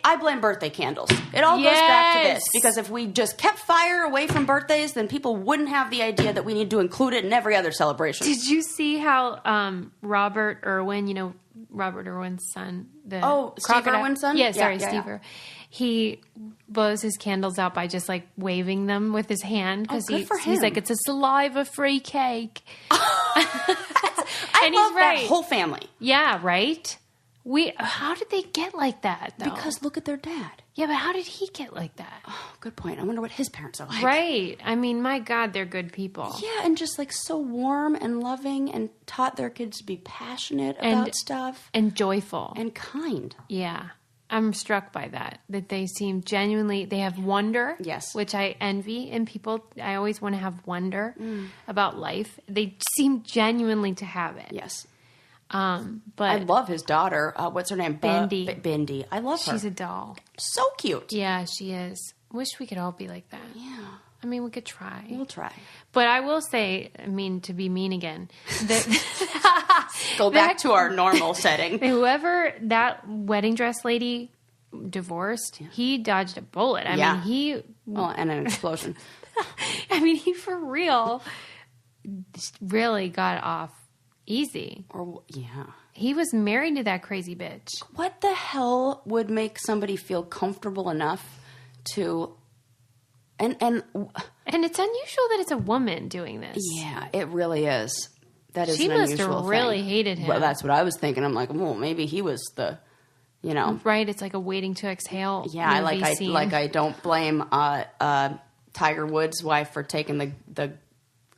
Speaker 2: I blame birthday candles. It all goes back to this, because if we just kept fire away from birthdays, then people wouldn't have the idea that we need to include it in every other celebration.
Speaker 1: Did you see how Robert Irwin, Robert Irwin's son,
Speaker 2: Steve Irwin's son?
Speaker 1: Yeah, sorry,
Speaker 2: Yeah.
Speaker 1: Steve Irwin. He blows his candles out by just like waving them with his hand, because
Speaker 2: good for him.
Speaker 1: he's like, it's a saliva-free cake.
Speaker 2: I
Speaker 1: And
Speaker 2: love
Speaker 1: he's right.
Speaker 2: that whole family.
Speaker 1: Yeah, right? How did they get like that, though?
Speaker 2: Because look at their dad.
Speaker 1: Yeah, but how did he get like that?
Speaker 2: Oh, good point. I wonder what his parents are like.
Speaker 1: Right. I mean, my God, they're good people.
Speaker 2: Yeah, and just like so warm and loving, and taught their kids to be passionate about stuff.
Speaker 1: And joyful.
Speaker 2: And kind.
Speaker 1: Yeah. I'm struck by that they seem genuinely, they have wonder.
Speaker 2: Yes.
Speaker 1: Which I envy in people. I always want to have wonder about life. They seem genuinely to have it.
Speaker 2: Yes.
Speaker 1: But
Speaker 2: I love his daughter. What's her name?
Speaker 1: Bindi.
Speaker 2: Bindi. I love her.
Speaker 1: she's a doll.
Speaker 2: So cute.
Speaker 1: Yeah, she is. Wish we could all be like that.
Speaker 2: Yeah.
Speaker 1: I mean, we could try.
Speaker 2: We'll try.
Speaker 1: But I will say, to be mean again, that
Speaker 2: Go back to our normal setting.
Speaker 1: whoever that wedding dress lady divorced, he dodged a bullet. I mean,
Speaker 2: Well, and an explosion.
Speaker 1: he for real really got off easy.
Speaker 2: Yeah.
Speaker 1: He was married to that crazy bitch.
Speaker 2: What the hell would make somebody feel comfortable enough to... And
Speaker 1: it's unusual that it's a woman doing this.
Speaker 2: yeah, it really is. That is
Speaker 1: She
Speaker 2: an
Speaker 1: must
Speaker 2: unusual
Speaker 1: have really
Speaker 2: thing.
Speaker 1: hated him.
Speaker 2: Well, that's what I was thinking. I'm like, well, maybe he was the,
Speaker 1: Right, it's like a waiting to exhale.
Speaker 2: Yeah,
Speaker 1: movie scene.
Speaker 2: I don't blame Tiger Woods' wife for taking the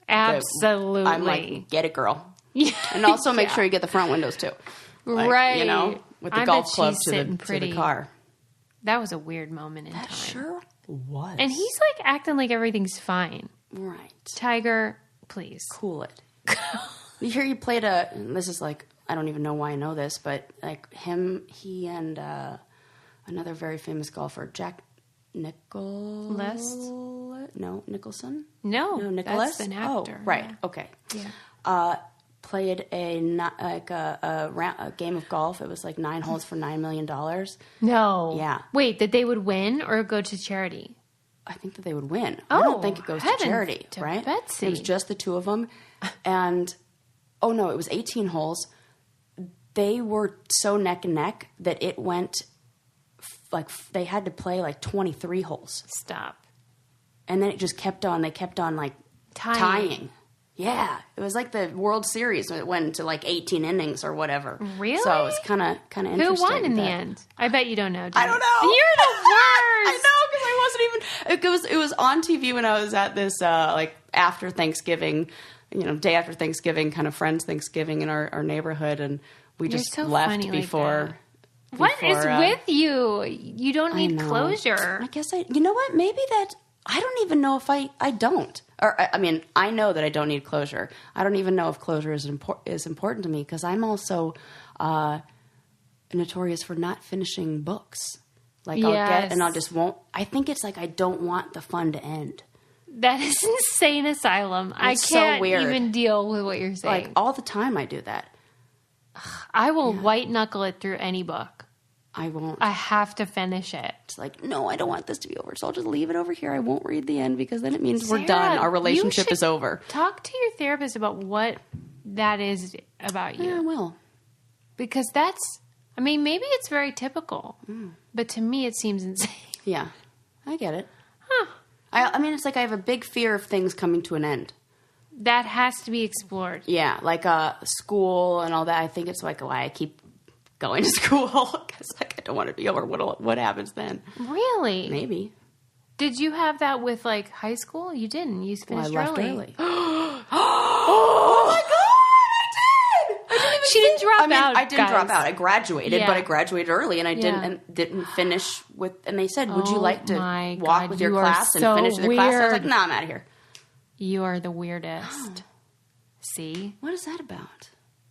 Speaker 1: Absolutely.
Speaker 2: I'm like, get it, girl.
Speaker 1: Yeah.
Speaker 2: And also make sure you get the front windows too. Like,
Speaker 1: Right.
Speaker 2: with the
Speaker 1: I
Speaker 2: golf
Speaker 1: bet
Speaker 2: club
Speaker 1: she's
Speaker 2: to
Speaker 1: sitting
Speaker 2: the
Speaker 1: pretty.
Speaker 2: car.
Speaker 1: That was a weird moment in time.
Speaker 2: Sure was.
Speaker 1: And he's like acting like everything's fine.
Speaker 2: right.
Speaker 1: Tiger, please.
Speaker 2: Cool it. You hear you played and this is like, I don't even know why I know this, but like he and another very famous golfer, Jack Nicholson.
Speaker 1: No,
Speaker 2: Nicholas.
Speaker 1: that's an actor.
Speaker 2: Oh, right.
Speaker 1: Yeah.
Speaker 2: Okay.
Speaker 1: Yeah.
Speaker 2: Played a game of golf. It was like 9 holes for $9 million.
Speaker 1: No.
Speaker 2: Yeah.
Speaker 1: Wait, that they would win or go to charity?
Speaker 2: I think that they would win. I don't think it goes to
Speaker 1: heavens
Speaker 2: charity,
Speaker 1: to
Speaker 2: right?
Speaker 1: Betsy.
Speaker 2: It was just the two of them. And, it was 18 holes. They were so neck and neck that it went, they had to play 23 holes.
Speaker 1: Stop.
Speaker 2: And then it just kept on. They kept on, tying. Yeah. It was like the World Series when it went to 18 innings or whatever.
Speaker 1: Really?
Speaker 2: So it was kind of interesting.
Speaker 1: Who won in the end? I bet you don't know.
Speaker 2: I don't know.
Speaker 1: You're the worst.
Speaker 2: I know, because I wasn't even... It was on TV when I was at this, after Thanksgiving, day after Thanksgiving, kind of Friends Thanksgiving in our neighborhood, and we
Speaker 1: You're
Speaker 2: just
Speaker 1: so
Speaker 2: left
Speaker 1: funny
Speaker 2: before...
Speaker 1: What is with you? You don't need closure.
Speaker 2: I guess you know what? Maybe that... I don't even know if I don't. Or, I know that I don't need closure. I don't even know if closure is important to me, because I'm also notorious for not finishing books. I'll get, and I'll just won't. I think it's I don't want the fun to end.
Speaker 1: That is insane asylum.
Speaker 2: It's
Speaker 1: I can't
Speaker 2: so weird.
Speaker 1: even deal with what you're saying.
Speaker 2: All the time I do that.
Speaker 1: I will white knuckle it through any book.
Speaker 2: I won't.
Speaker 1: I have to finish it.
Speaker 2: It's no, I don't want this to be over, so I'll just leave it over here. I won't read the end, because then it means we're
Speaker 1: Sarah,
Speaker 2: done. Our
Speaker 1: you
Speaker 2: relationship
Speaker 1: should
Speaker 2: is over.
Speaker 1: Talk to your therapist about what that is about you.
Speaker 2: Yeah, I will.
Speaker 1: Because maybe it's very typical, but to me it seems insane.
Speaker 2: Yeah, I get it.
Speaker 1: Huh.
Speaker 2: It's I have a big fear of things coming to an end.
Speaker 1: That has to be explored.
Speaker 2: Yeah, like school and all that. I think it's like why I keep going to school because like I don't want to be over. What happens then?
Speaker 1: Really?
Speaker 2: Maybe.
Speaker 1: Did you have that with like high school? You didn't. You finished early.
Speaker 2: Oh my god!
Speaker 1: She didn't drop out.
Speaker 2: I didn't drop
Speaker 1: guys.
Speaker 2: out. I graduated,
Speaker 1: Yeah.
Speaker 2: but I graduated early, and I
Speaker 1: Yeah.
Speaker 2: didn't finish with. And they said, "Would you like to
Speaker 1: my
Speaker 2: walk
Speaker 1: God,
Speaker 2: with your
Speaker 1: you are
Speaker 2: class and
Speaker 1: so
Speaker 2: finish with your class?" I was like,
Speaker 1: weird.
Speaker 2: "No, I'm out of here."
Speaker 1: You are the weirdest. See?
Speaker 2: What is that about?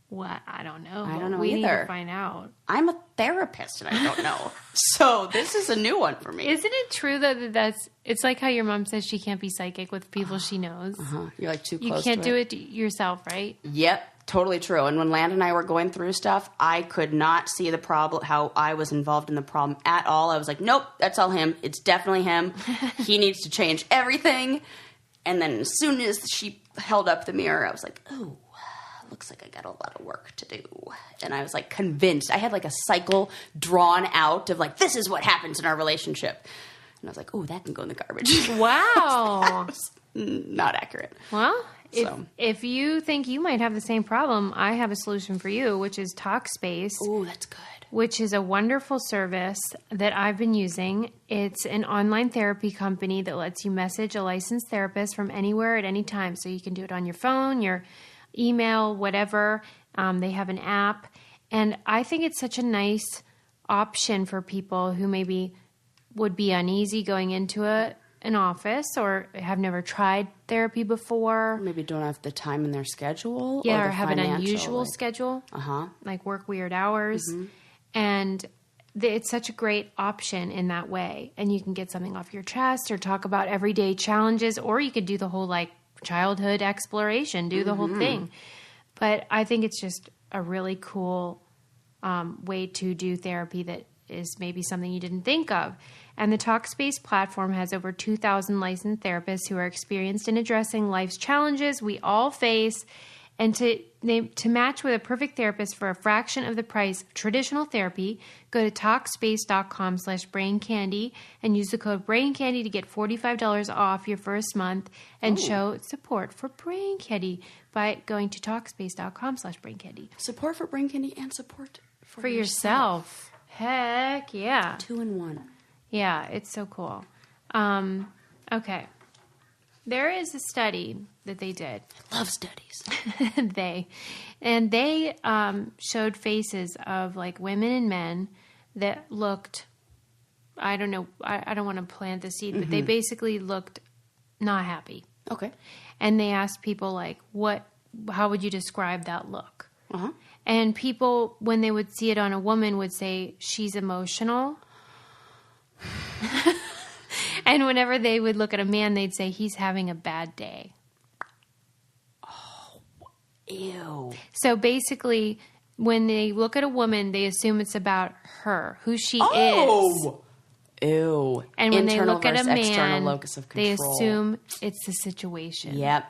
Speaker 1: What? I don't know.
Speaker 2: I
Speaker 1: but
Speaker 2: don't know
Speaker 1: we need
Speaker 2: either.
Speaker 1: to find out.
Speaker 2: I'm a therapist, and I don't know. So this is a new one for me.
Speaker 1: Isn't it true though that it's like how your mom says she can't be psychic with people she knows?
Speaker 2: You're like too
Speaker 1: You
Speaker 2: close.
Speaker 1: can't
Speaker 2: to
Speaker 1: do it yourself, right?
Speaker 2: Yep, totally true. And when Land and I were going through stuff, I could not see the problem, how I was involved in the problem at all. I was like, nope, that's all him. It's definitely him. He needs to change everything. And then as soon as she held up the mirror, I was like, oh, looks like I got a lot of work to do. And I was like convinced. I had like a cycle drawn out of like, this is what happens in our relationship. And I was like, oh, that can go in the garbage.
Speaker 1: Wow.
Speaker 2: Not accurate.
Speaker 1: Well,
Speaker 2: So.
Speaker 1: if you think you might have the same problem, I have a solution for you, which is Talkspace.
Speaker 2: Oh, that's good.
Speaker 1: Which is a wonderful service that I've been using. It's an online therapy company that lets you message a licensed therapist from anywhere at any time. So you can do it on your phone, your email, whatever. They have an app. And I think it's such a nice option for people who maybe would be uneasy going into an office or have never tried therapy before.
Speaker 2: Maybe don't have the time in their schedule.
Speaker 1: Yeah,
Speaker 2: or
Speaker 1: or
Speaker 2: the
Speaker 1: have an
Speaker 2: financial,
Speaker 1: unusual schedule.
Speaker 2: Uh-huh.
Speaker 1: Like work weird hours. And it's such a great option in that way. And you can get something off your chest or talk about everyday challenges, or you could do the whole like childhood exploration, do the whole thing. But I think it's just a really cool way to do therapy that is maybe something you didn't think of. And the Talkspace platform has over 2,000 licensed therapists who are experienced in addressing life's challenges we all face. And to match with a perfect therapist for a fraction of the price of traditional therapy, go to Talkspace.com/braincandy and use the code BRAINCANDY to get $45 off your first month and show support for Brain Candy by going to Talkspace.com/braincandy.
Speaker 2: Support for Brain Candy and support
Speaker 1: For yourself. Heck yeah.
Speaker 2: 2 in 1.
Speaker 1: Yeah, it's so cool. Okay. There is a study that they did.
Speaker 2: Love studies.
Speaker 1: they showed faces of like women and men that looked, I don't know, I don't want to plant the seed, but they basically looked not happy.
Speaker 2: Okay.
Speaker 1: And they asked people like, how would you describe that look?
Speaker 2: Uh-huh.
Speaker 1: And people, when they would see it on a woman, would say, she's emotional. And whenever they would look at a man, they'd say, he's having a bad day.
Speaker 2: Ew.
Speaker 1: So basically, when they look at a woman, they assume it's about her, who she is.
Speaker 2: Oh! Ew.
Speaker 1: And when
Speaker 2: Internal
Speaker 1: they look at a
Speaker 2: versus external
Speaker 1: man,
Speaker 2: locus of
Speaker 1: they
Speaker 2: control.
Speaker 1: assume it's the situation.
Speaker 2: Yep.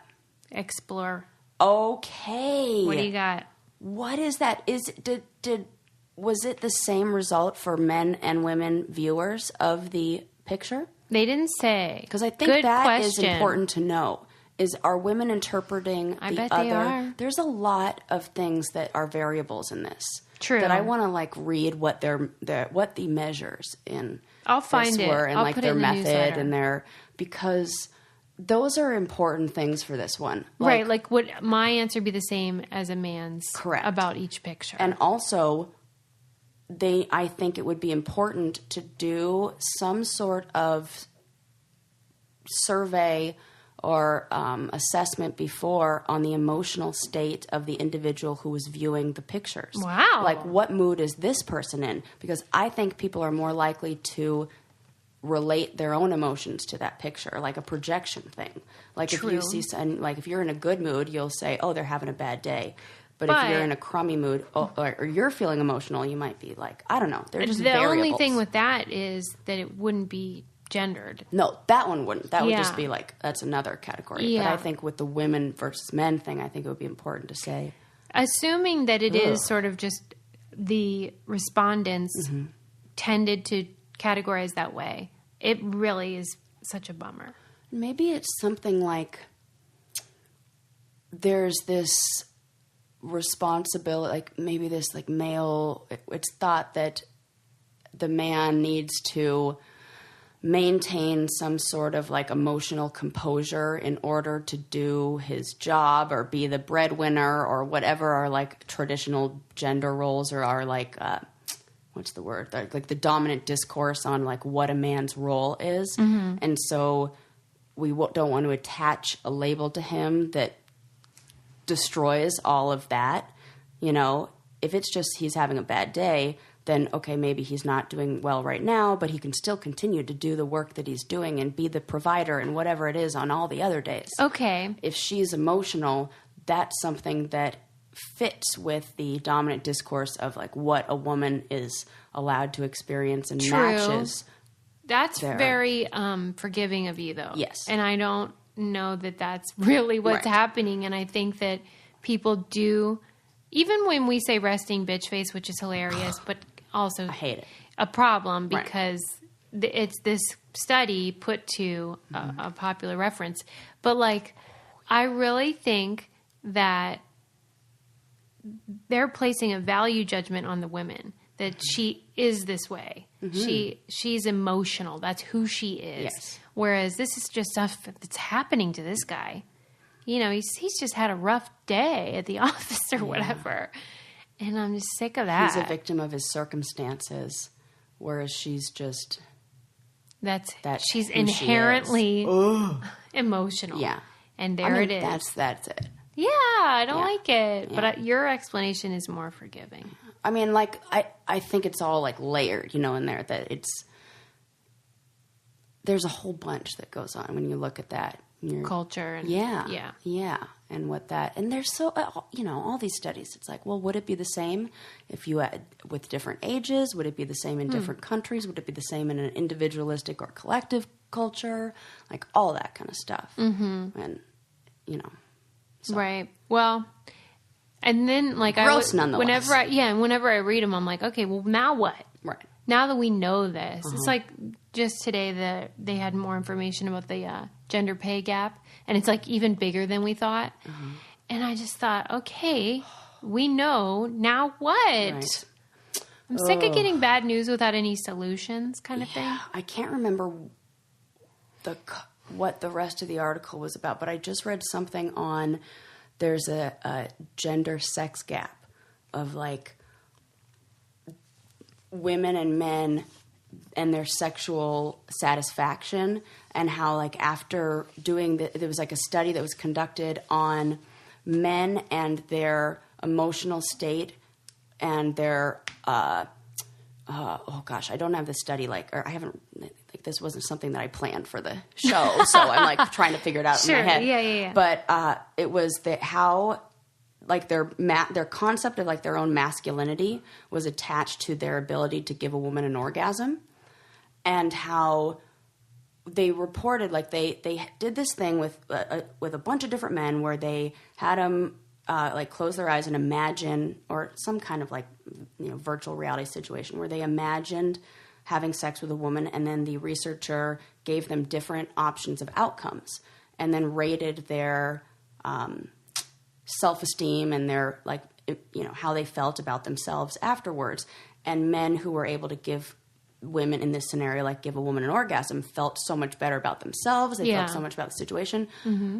Speaker 1: Explore.
Speaker 2: Okay.
Speaker 1: What do you got?
Speaker 2: What is that? Was it the same result for men and women viewers of the picture?
Speaker 1: They didn't say.
Speaker 2: Because I think
Speaker 1: Good
Speaker 2: that is
Speaker 1: question.
Speaker 2: important to know. Are women interpreting
Speaker 1: I
Speaker 2: the
Speaker 1: bet
Speaker 2: other?
Speaker 1: they are.
Speaker 2: There's a lot of things that are variables in this.
Speaker 1: True.
Speaker 2: That I want to like read what what the measures in
Speaker 1: I'll find
Speaker 2: this
Speaker 1: it.
Speaker 2: were and
Speaker 1: I'll
Speaker 2: like
Speaker 1: put it
Speaker 2: their
Speaker 1: in the
Speaker 2: method
Speaker 1: newsletter.
Speaker 2: and their because those are important things for this one.
Speaker 1: Right, like would my answer be the same as a man's
Speaker 2: Correct.
Speaker 1: about each picture?
Speaker 2: And also, I think it would be important to do some sort of survey or assessment before on the emotional state of the individual who was viewing the pictures.
Speaker 1: Wow.
Speaker 2: Like, what mood is this person in? Because I think people are more likely to relate their own emotions to that picture, like a projection thing. Like
Speaker 1: True.
Speaker 2: if you see, like if you're in a good mood, you'll say, "Oh, they're having a bad day." But if you're in a crummy mood, or you're feeling emotional, you might be like, I don't know. They're just
Speaker 1: the
Speaker 2: variables.
Speaker 1: only thing with that is that it wouldn't be gendered.
Speaker 2: No, that one wouldn't. That would
Speaker 1: Yeah.
Speaker 2: just be like, that's another category.
Speaker 1: Yeah.
Speaker 2: But I think with the women versus men thing, I think it would be important to say.
Speaker 1: Assuming that it is sort of just the respondents tended to categorize that way, it really is such a bummer.
Speaker 2: Maybe it's something like, there's this responsibility, like maybe this like male, it's thought that the man needs to maintain some sort of like emotional composure in order to do his job or be the breadwinner or whatever are like traditional gender roles or are like, what's the word? Like the dominant discourse on like what a man's role is. Mm-hmm. And so we don't want to attach a label to him that destroys all of that. You know, if it's just he's having a bad day, then okay, maybe he's not doing well right now, but he can still continue to do the work that he's doing and be the provider and whatever it is on all the other days.
Speaker 1: Okay.
Speaker 2: If she's emotional, that's something that fits with the dominant discourse of like what a woman is allowed to experience and matches.
Speaker 1: That's very forgiving of you, though.
Speaker 2: Yes.
Speaker 1: And I don't know that that's really what's happening. And I think that people do, even when we say resting bitch face, which is hilarious, but also
Speaker 2: I hate it.
Speaker 1: A problem because it's this study put to a popular reference. But like, I really think that they're placing a value judgment on the women, that she is this way. Mm-hmm. She's emotional. That's who she is.
Speaker 2: Yes.
Speaker 1: Whereas this is just stuff that's happening to this guy. You know, he's just had a rough day at the office or whatever. And I'm just sick of that.
Speaker 2: He's a victim of his circumstances, whereas she's just...
Speaker 1: She's inherently emotional.
Speaker 2: Yeah.
Speaker 1: And it is.
Speaker 2: That's it.
Speaker 1: Yeah, I don't like it. Yeah. But your explanation is more forgiving.
Speaker 2: I mean, like, I think it's all, like, layered, you know, in there. That there's a whole bunch that goes on when you look at that.
Speaker 1: Culture. And,
Speaker 2: yeah. And what that... And there's so... you know, all these studies. It's like, well, would it be the same if you had... With different ages? Would it be the same in different countries? Would it be the same in an individualistic or collective culture? Like, all that kind of stuff. Mm-hmm. And, you know... So.
Speaker 1: Right. Well, and then like
Speaker 2: gross nonetheless.
Speaker 1: Whenever I read them, I'm like, okay, well now what?
Speaker 2: Right.
Speaker 1: Now that we know this, it's like just today that they had more information about the gender pay gap, and it's like even bigger than we thought. And I just thought, okay, we know now what? Right. I'm sick of getting bad news without any solutions, kind of thing.
Speaker 2: I can't remember what the rest of the article was about, but I just read something on there's a gender sex gap of like women and men and their sexual satisfaction, and how like after doing there was like a study that was conducted on men and their emotional state and their oh gosh, I don't have the study or I haven't. This wasn't something that I planned for the show, so I'm like trying to figure it out in my head.
Speaker 1: Yeah.
Speaker 2: But it was how like their concept of like their own masculinity was attached to their ability to give a woman an orgasm, and how they reported like they did this thing with a bunch of different men where they had them like close their eyes and imagine, or some kind of like virtual reality situation where they imagined having sex with a woman, and then the researcher gave them different options of outcomes and then rated their self-esteem and their like how they felt about themselves afterwards. And men who were able to give women in this scenario, like give a woman an orgasm, felt so much better about themselves. They felt so much about the situation. Mm-hmm.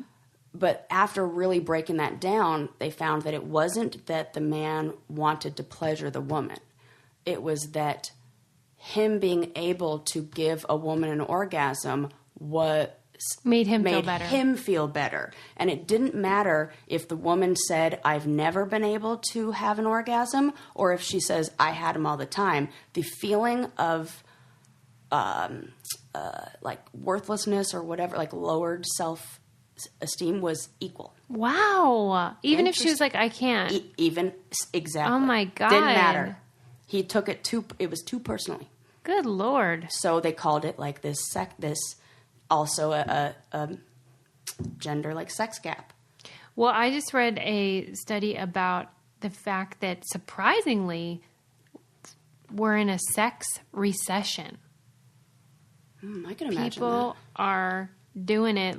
Speaker 2: But after really breaking that down, they found that it wasn't that the man wanted to pleasure the woman. It was that him being able to give a woman an orgasm made him feel better. And it didn't matter if the woman said, I've never been able to have an orgasm, or if she says, I had them all the time. The feeling of like worthlessness or whatever, like lowered self-esteem was equal.
Speaker 1: Wow. Even if she was like, I can't.
Speaker 2: Exactly.
Speaker 1: Oh my God.
Speaker 2: Didn't matter. He took it it was too personally.
Speaker 1: Good Lord.
Speaker 2: So they called it like this also a gender like sex gap.
Speaker 1: Well, I just read a study about the fact that surprisingly we're in a sex recession.
Speaker 2: I can imagine
Speaker 1: people are doing it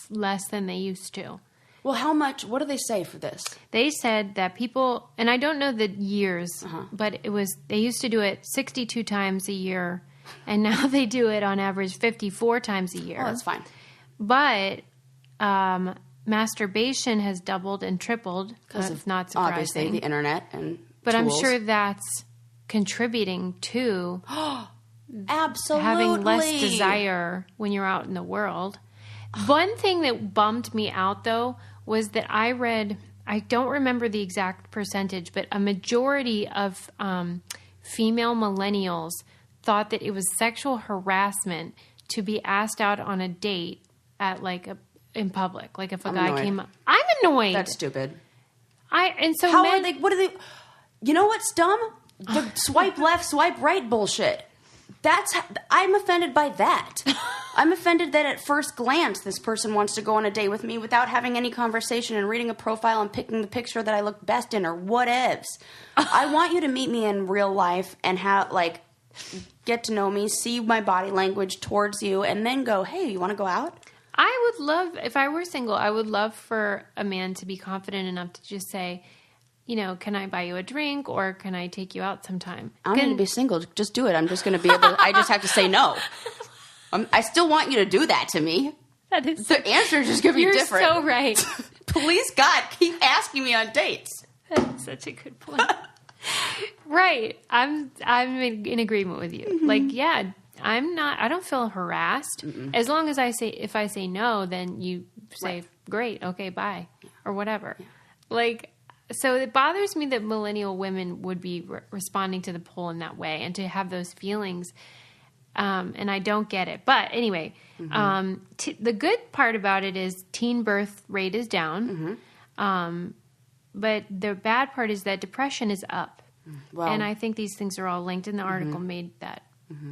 Speaker 1: less than they used to.
Speaker 2: Well, how much? What do they say for this?
Speaker 1: They said that people, and I don't know the years, but they used to do it 62 times a year, and now they do it on average 54 times a year.
Speaker 2: Oh, that's fine.
Speaker 1: But masturbation has doubled and tripled. That's not surprising.
Speaker 2: Obviously, the internet and
Speaker 1: But
Speaker 2: tools.
Speaker 1: I'm sure that's contributing to
Speaker 2: Absolutely
Speaker 1: having less desire when you're out in the world. One thing that bummed me out, though, was that I read, I don't remember the exact percentage, but a majority of female millennials thought that it was sexual harassment to be asked out on a date at in public. Like if a guy came up. I'm annoyed.
Speaker 2: That's stupid.
Speaker 1: How
Speaker 2: are they? What are they? You know what's dumb? The swipe left, swipe right bullshit. I'm offended by that. I'm offended that at first glance this person wants to go on a date with me without having any conversation and reading a profile and picking the picture that I look best in or whatevs. I want you to meet me in real life and get to know me, see my body language towards you, and then go, hey, you want to go out?
Speaker 1: I would love, if I were single, I would love for a man to be confident enough to just say, can I buy you a drink or can I take you out sometime?
Speaker 2: I'm going to be single. Just do it. I'm just going to be able I just have to say no. I still want you to do that to me.
Speaker 1: That is
Speaker 2: the answer is just going to be different.
Speaker 1: You're so right.
Speaker 2: Please, God, keep asking me on dates.
Speaker 1: That's such a good point. Right. I'm in agreement with you. Mm-hmm. I don't feel harassed. Mm-mm. As long as if I say no, then you say, great, okay, bye, or whatever. Yeah. So it bothers me that millennial women would be responding to the poll in that way and to have those feelings. And I don't get it. But anyway, the good part about it is teen birth rate is down. Mm-hmm. But the bad part is that depression is up. Well, and I think these things are all linked, and the article made that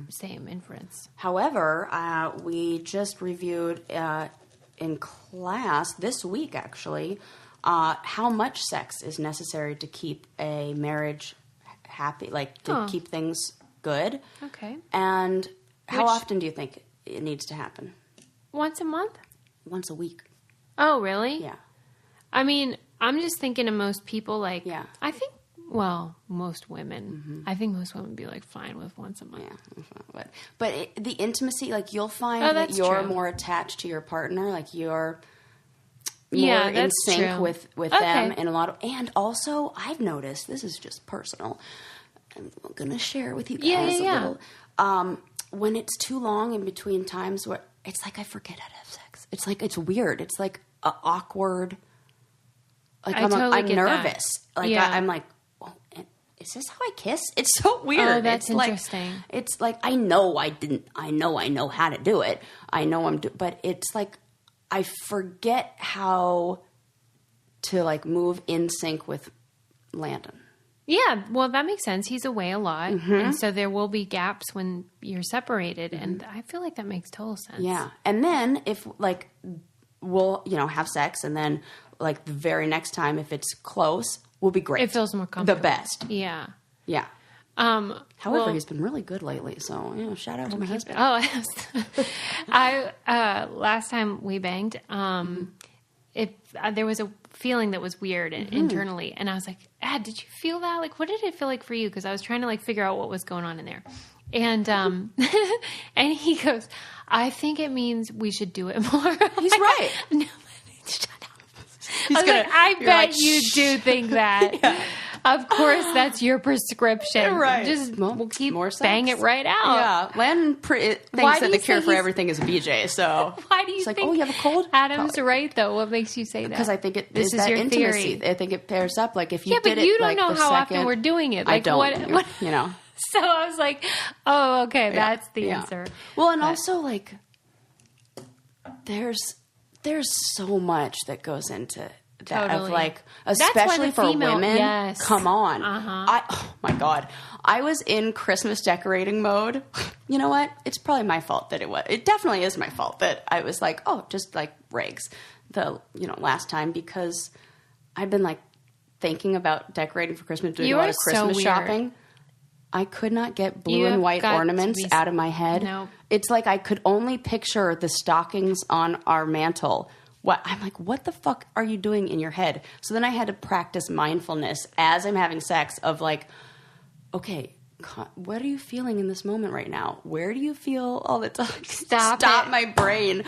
Speaker 1: same inference.
Speaker 2: However, we just reviewed in class this week, actually, how much sex is necessary to keep a marriage happy, to keep things good.
Speaker 1: Okay.
Speaker 2: And how often do you think it needs to happen?
Speaker 1: Once a month?
Speaker 2: Once a week.
Speaker 1: Oh, really?
Speaker 2: Yeah.
Speaker 1: I mean, I'm just thinking of most people, I think, most women. Mm-hmm. I think most women would be fine with once a month.
Speaker 2: Yeah. But the intimacy, you'll find that you're more attached to your partner, you're more in sync with them in a lot of, and also I've noticed, this is just personal, I'm going to share it with you guys a little, when it's too long in between times where it's I forget how to have sex. It's it's weird. It's awkward. I'm nervous. I'm oh, is this how I kiss? It's so weird.
Speaker 1: Oh, that's interesting.
Speaker 2: It's I know I know how to do it. I know but it's I forget how to move in sync with Landon.
Speaker 1: Yeah, well, that makes sense. He's away a lot, and so there will be gaps when you're separated, and I feel that makes total sense.
Speaker 2: Yeah, and then if we'll have sex, and then the very next time if it's close, we'll be great.
Speaker 1: It feels more comfortable.
Speaker 2: The best.
Speaker 1: Yeah.
Speaker 2: Yeah. However, he's been really good lately, so shout out to my husband.
Speaker 1: Last time we banged, there was a feeling that was weird internally, and I was like, did you feel that? What did it feel like for you? Because I was trying to figure out what was going on in there, and and he goes, I think it means we should do it more.
Speaker 2: He's right.
Speaker 1: No, shut up. I bet you do think that. Yeah. Of course, that's your prescription.
Speaker 2: Right.
Speaker 1: We'll keep bang it right out.
Speaker 2: Yeah. Landon thinks that the cure for everything is a BJ, so.
Speaker 1: Why do you think
Speaker 2: you have a cold?
Speaker 1: Adam's right, though. What makes you say that?
Speaker 2: Because I think
Speaker 1: this is your
Speaker 2: intimacy.
Speaker 1: Theory.
Speaker 2: I think it pairs up. If you did it,
Speaker 1: but you don't know how often we're doing it.
Speaker 2: I don't. What?
Speaker 1: So I was like, oh, okay, that's the answer.
Speaker 2: Well, and also, there's so much that goes into that
Speaker 1: totally.
Speaker 2: Especially for women.
Speaker 1: Yes.
Speaker 2: Come on. Oh my God. I was in Christmas decorating mode. You know what? It's probably my fault that it definitely is my fault that I was just regs last time, because I've been thinking about decorating for Christmas, doing a lot of Christmas shopping. I could not get blue and white ornaments out of my head.
Speaker 1: Nope.
Speaker 2: It's I could only picture the stockings on our mantle what? I'm like, what the fuck are you doing in your head? So then I had to practice mindfulness as I'm having sex of like, okay, what are you feeling in this moment right now? Where do you feel all the time? Stop my brain.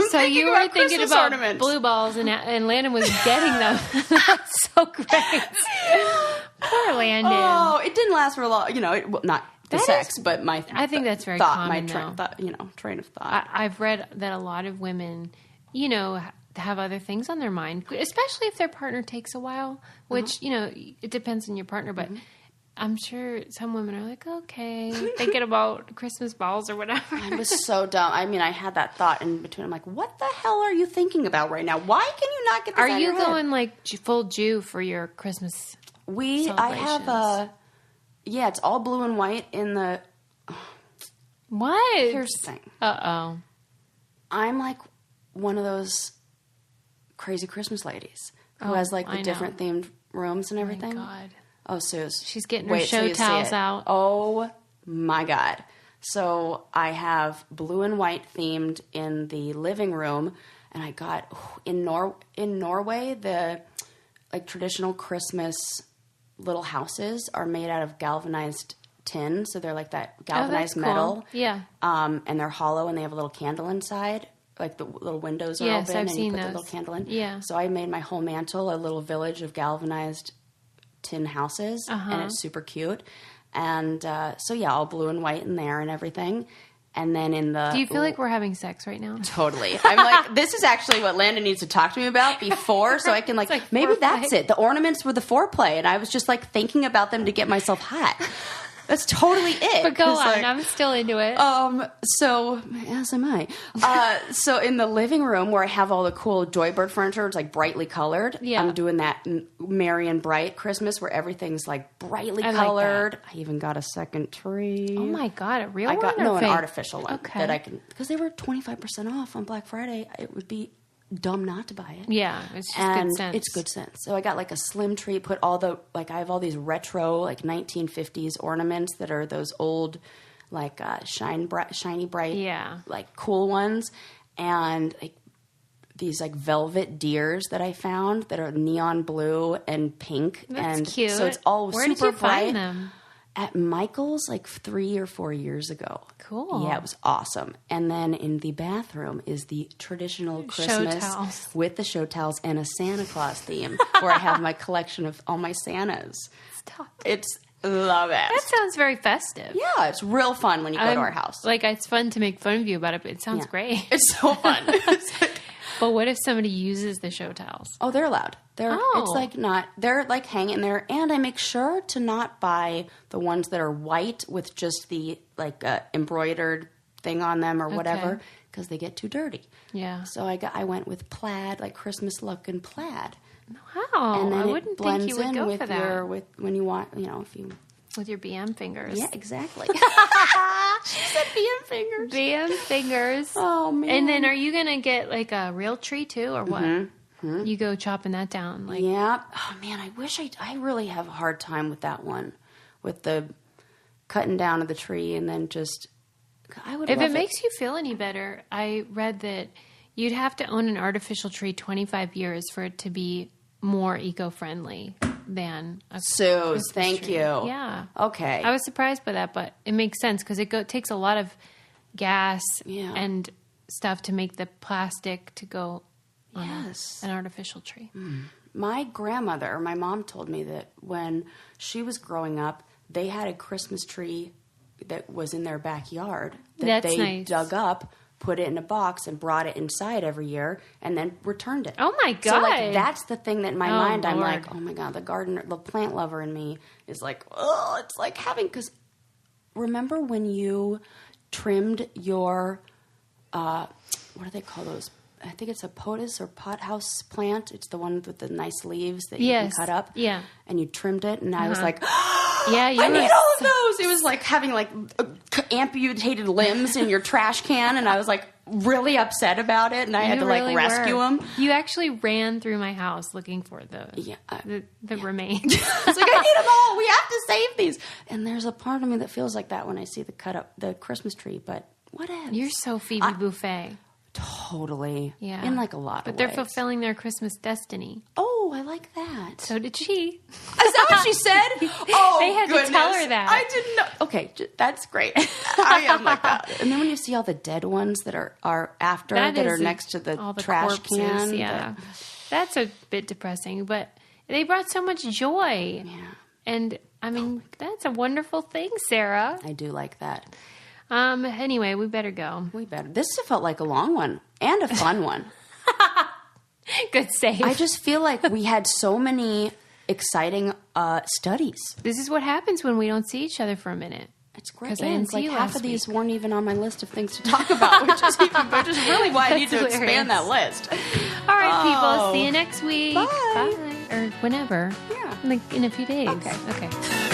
Speaker 1: So you were thinking about blue balls and Landon was getting them. That's so great. Poor Landon.
Speaker 2: Oh, it didn't last for a long, not the sex, but my
Speaker 1: I think that's very
Speaker 2: thought,
Speaker 1: common,
Speaker 2: train of thought.
Speaker 1: I've read that a lot of women, have other things on their mind, especially if their partner takes a while, which, it depends on your partner, but I'm sure some women are like, okay, thinking about Christmas balls or whatever.
Speaker 2: I was so dumb. I mean, I had that thought in between. I'm like, what the hell are you thinking about right now? Why can you not get this out of your head? Are you
Speaker 1: going like full Jew for your Christmas
Speaker 2: I have it's all blue and white in the...
Speaker 1: What?
Speaker 2: Here's the thing.
Speaker 1: Uh-oh.
Speaker 2: I'm like one of those crazy Christmas ladies who has like the different themed rooms and everything.
Speaker 1: Oh, my God.
Speaker 2: Oh, Suze.
Speaker 1: She's getting her show towels out.
Speaker 2: Oh, my God. So I have blue and white themed in the living room. And I got, in Norway, the like traditional Christmas little houses are made out of galvanized tin. So they're like that galvanized metal.
Speaker 1: Cool. Yeah.
Speaker 2: And they're hollow and they have a little candle inside. Like the little windows are open and you put the little candle in.
Speaker 1: Yeah.
Speaker 2: So I made my whole mantle a little village of galvanized tin houses, and it's super cute. And all blue and white in there and everything. And then in the...
Speaker 1: Do you feel like we're having sex right now?
Speaker 2: Totally. I'm like, this is actually what Landon needs to talk to me about before, so I can like maybe that's it. The ornaments were the foreplay, and I was just like thinking about them to get myself hot. That's totally it.
Speaker 1: But go on, I'm still into it.
Speaker 2: So, as am I. So in the living room where I have all the cool Joybird furniture, it's like brightly colored.
Speaker 1: Yeah.
Speaker 2: I'm doing that Merry and Bright Christmas where everything's like brightly colored.
Speaker 1: Like
Speaker 2: I even got a second tree.
Speaker 1: Oh my God, a real one?
Speaker 2: An artificial one.
Speaker 1: Okay.
Speaker 2: That I can, because they were 25% off on Black Friday. It would be dumb not to buy it.
Speaker 1: Yeah, it's just good sense.
Speaker 2: It's good sense. So I got like a slim tree, put all the, like I have all these retro, like 1950s ornaments that are those old, like shiny bright, like cool ones. And like these like velvet deers that I found that are neon blue and pink.
Speaker 1: That's cute.
Speaker 2: So it's all
Speaker 1: Where
Speaker 2: super
Speaker 1: did you
Speaker 2: bright.
Speaker 1: find them?
Speaker 2: At Michael's like 3 or 4 years ago.
Speaker 1: Cool.
Speaker 2: Yeah, it was awesome. And then in the bathroom is the traditional Christmas with the show towels and a Santa Claus theme where I have my collection of all my Santas.
Speaker 1: Stop.
Speaker 2: Love it.
Speaker 1: That sounds very festive.
Speaker 2: Yeah, it's real fun when you go to our house.
Speaker 1: Like, it's fun to make fun of you about it, but it sounds great.
Speaker 2: It's so fun.
Speaker 1: But what if somebody uses the show towels?
Speaker 2: Oh, they're allowed. It's like they're like hanging there. And I make sure to not buy the ones that are white with just the like embroidered thing on them or whatever because they get too dirty.
Speaker 1: Yeah.
Speaker 2: So I went with plaid, like Christmas looking plaid.
Speaker 1: Wow.
Speaker 2: And then
Speaker 1: I wouldn't think you would go for that.
Speaker 2: When you want, if you...
Speaker 1: With your BM fingers.
Speaker 2: Yeah, exactly. She said BM fingers.
Speaker 1: BM fingers.
Speaker 2: Oh, man.
Speaker 1: And then are you going to get like a real tree too or what? Mm-hmm. You go chopping that down. Like,
Speaker 2: yeah. Oh, man, I wish I really have a hard time with that one. With the cutting down of the tree and then just...
Speaker 1: If it makes you feel any better, I read that you'd have to own an artificial tree 25 years for it to be more eco-friendly than a
Speaker 2: Suze, thank
Speaker 1: tree.
Speaker 2: you.
Speaker 1: Yeah.
Speaker 2: Okay.
Speaker 1: I was surprised by that, but it makes sense because it takes a lot of gas and stuff to make the plastic to go on an artificial tree.
Speaker 2: My grandmother, my mom told me that when she was growing up, they had a Christmas tree that was in their backyard that they dug up, put it in a box, and brought it inside every year, and then returned it.
Speaker 1: Oh my God!
Speaker 2: So like that's the thing that in my mind,
Speaker 1: Lord.
Speaker 2: I'm like, oh my God, the gardener, the plant lover in me is like, oh, it's like having. Because remember when you trimmed your, what do they call those? I think it's a potus or pothouse plant. It's the one with the nice leaves that you can cut up.
Speaker 1: Yeah.
Speaker 2: And you trimmed it, and I was like,
Speaker 1: yeah,
Speaker 2: I need all of those. It was like having like amputated limbs in your trash can, and I was like really upset about it, and I had to like rescue them.
Speaker 1: You actually ran through my house looking for the remains.
Speaker 2: It's like, I need them all. We have to save these. And there's a part of me that feels like that when I see the cut up the Christmas tree. But what else?
Speaker 1: You're so Phoebe Buffay.
Speaker 2: Totally.
Speaker 1: Yeah.
Speaker 2: In like a lot
Speaker 1: but
Speaker 2: of ways.
Speaker 1: they're fulfilling their Christmas destiny.
Speaker 2: Oh, I like that.
Speaker 1: So did she.
Speaker 2: Is that what she said? Oh,
Speaker 1: They had
Speaker 2: goodness.
Speaker 1: to tell her that.
Speaker 2: I didn't know. Okay, that's great. I am like that. And then when you see all the dead ones that are after, that are next to
Speaker 1: all the
Speaker 2: trash
Speaker 1: corpses,
Speaker 2: can.
Speaker 1: Yeah. That's a bit depressing, but they brought so much joy.
Speaker 2: Yeah.
Speaker 1: And, I mean, that's a wonderful thing, Sarah.
Speaker 2: I do like that.
Speaker 1: Anyway, we better go.
Speaker 2: We better. This felt like a long one and a fun one.
Speaker 1: Good save.
Speaker 2: I just feel like we had so many exciting studies.
Speaker 1: This is what happens when we don't see each other for a minute.
Speaker 2: It's great.
Speaker 1: 'Cause I didn't see you
Speaker 2: half
Speaker 1: last
Speaker 2: of these
Speaker 1: week.
Speaker 2: weren't even on my list of things to talk about, which is really why I need to
Speaker 1: That's
Speaker 2: expand that
Speaker 1: hilarious.
Speaker 2: list.
Speaker 1: All right, people.
Speaker 2: Oh.
Speaker 1: See you next week.
Speaker 2: Bye.
Speaker 1: Or whenever.
Speaker 2: Yeah.
Speaker 1: In a few days.
Speaker 2: Okay.
Speaker 1: Okay.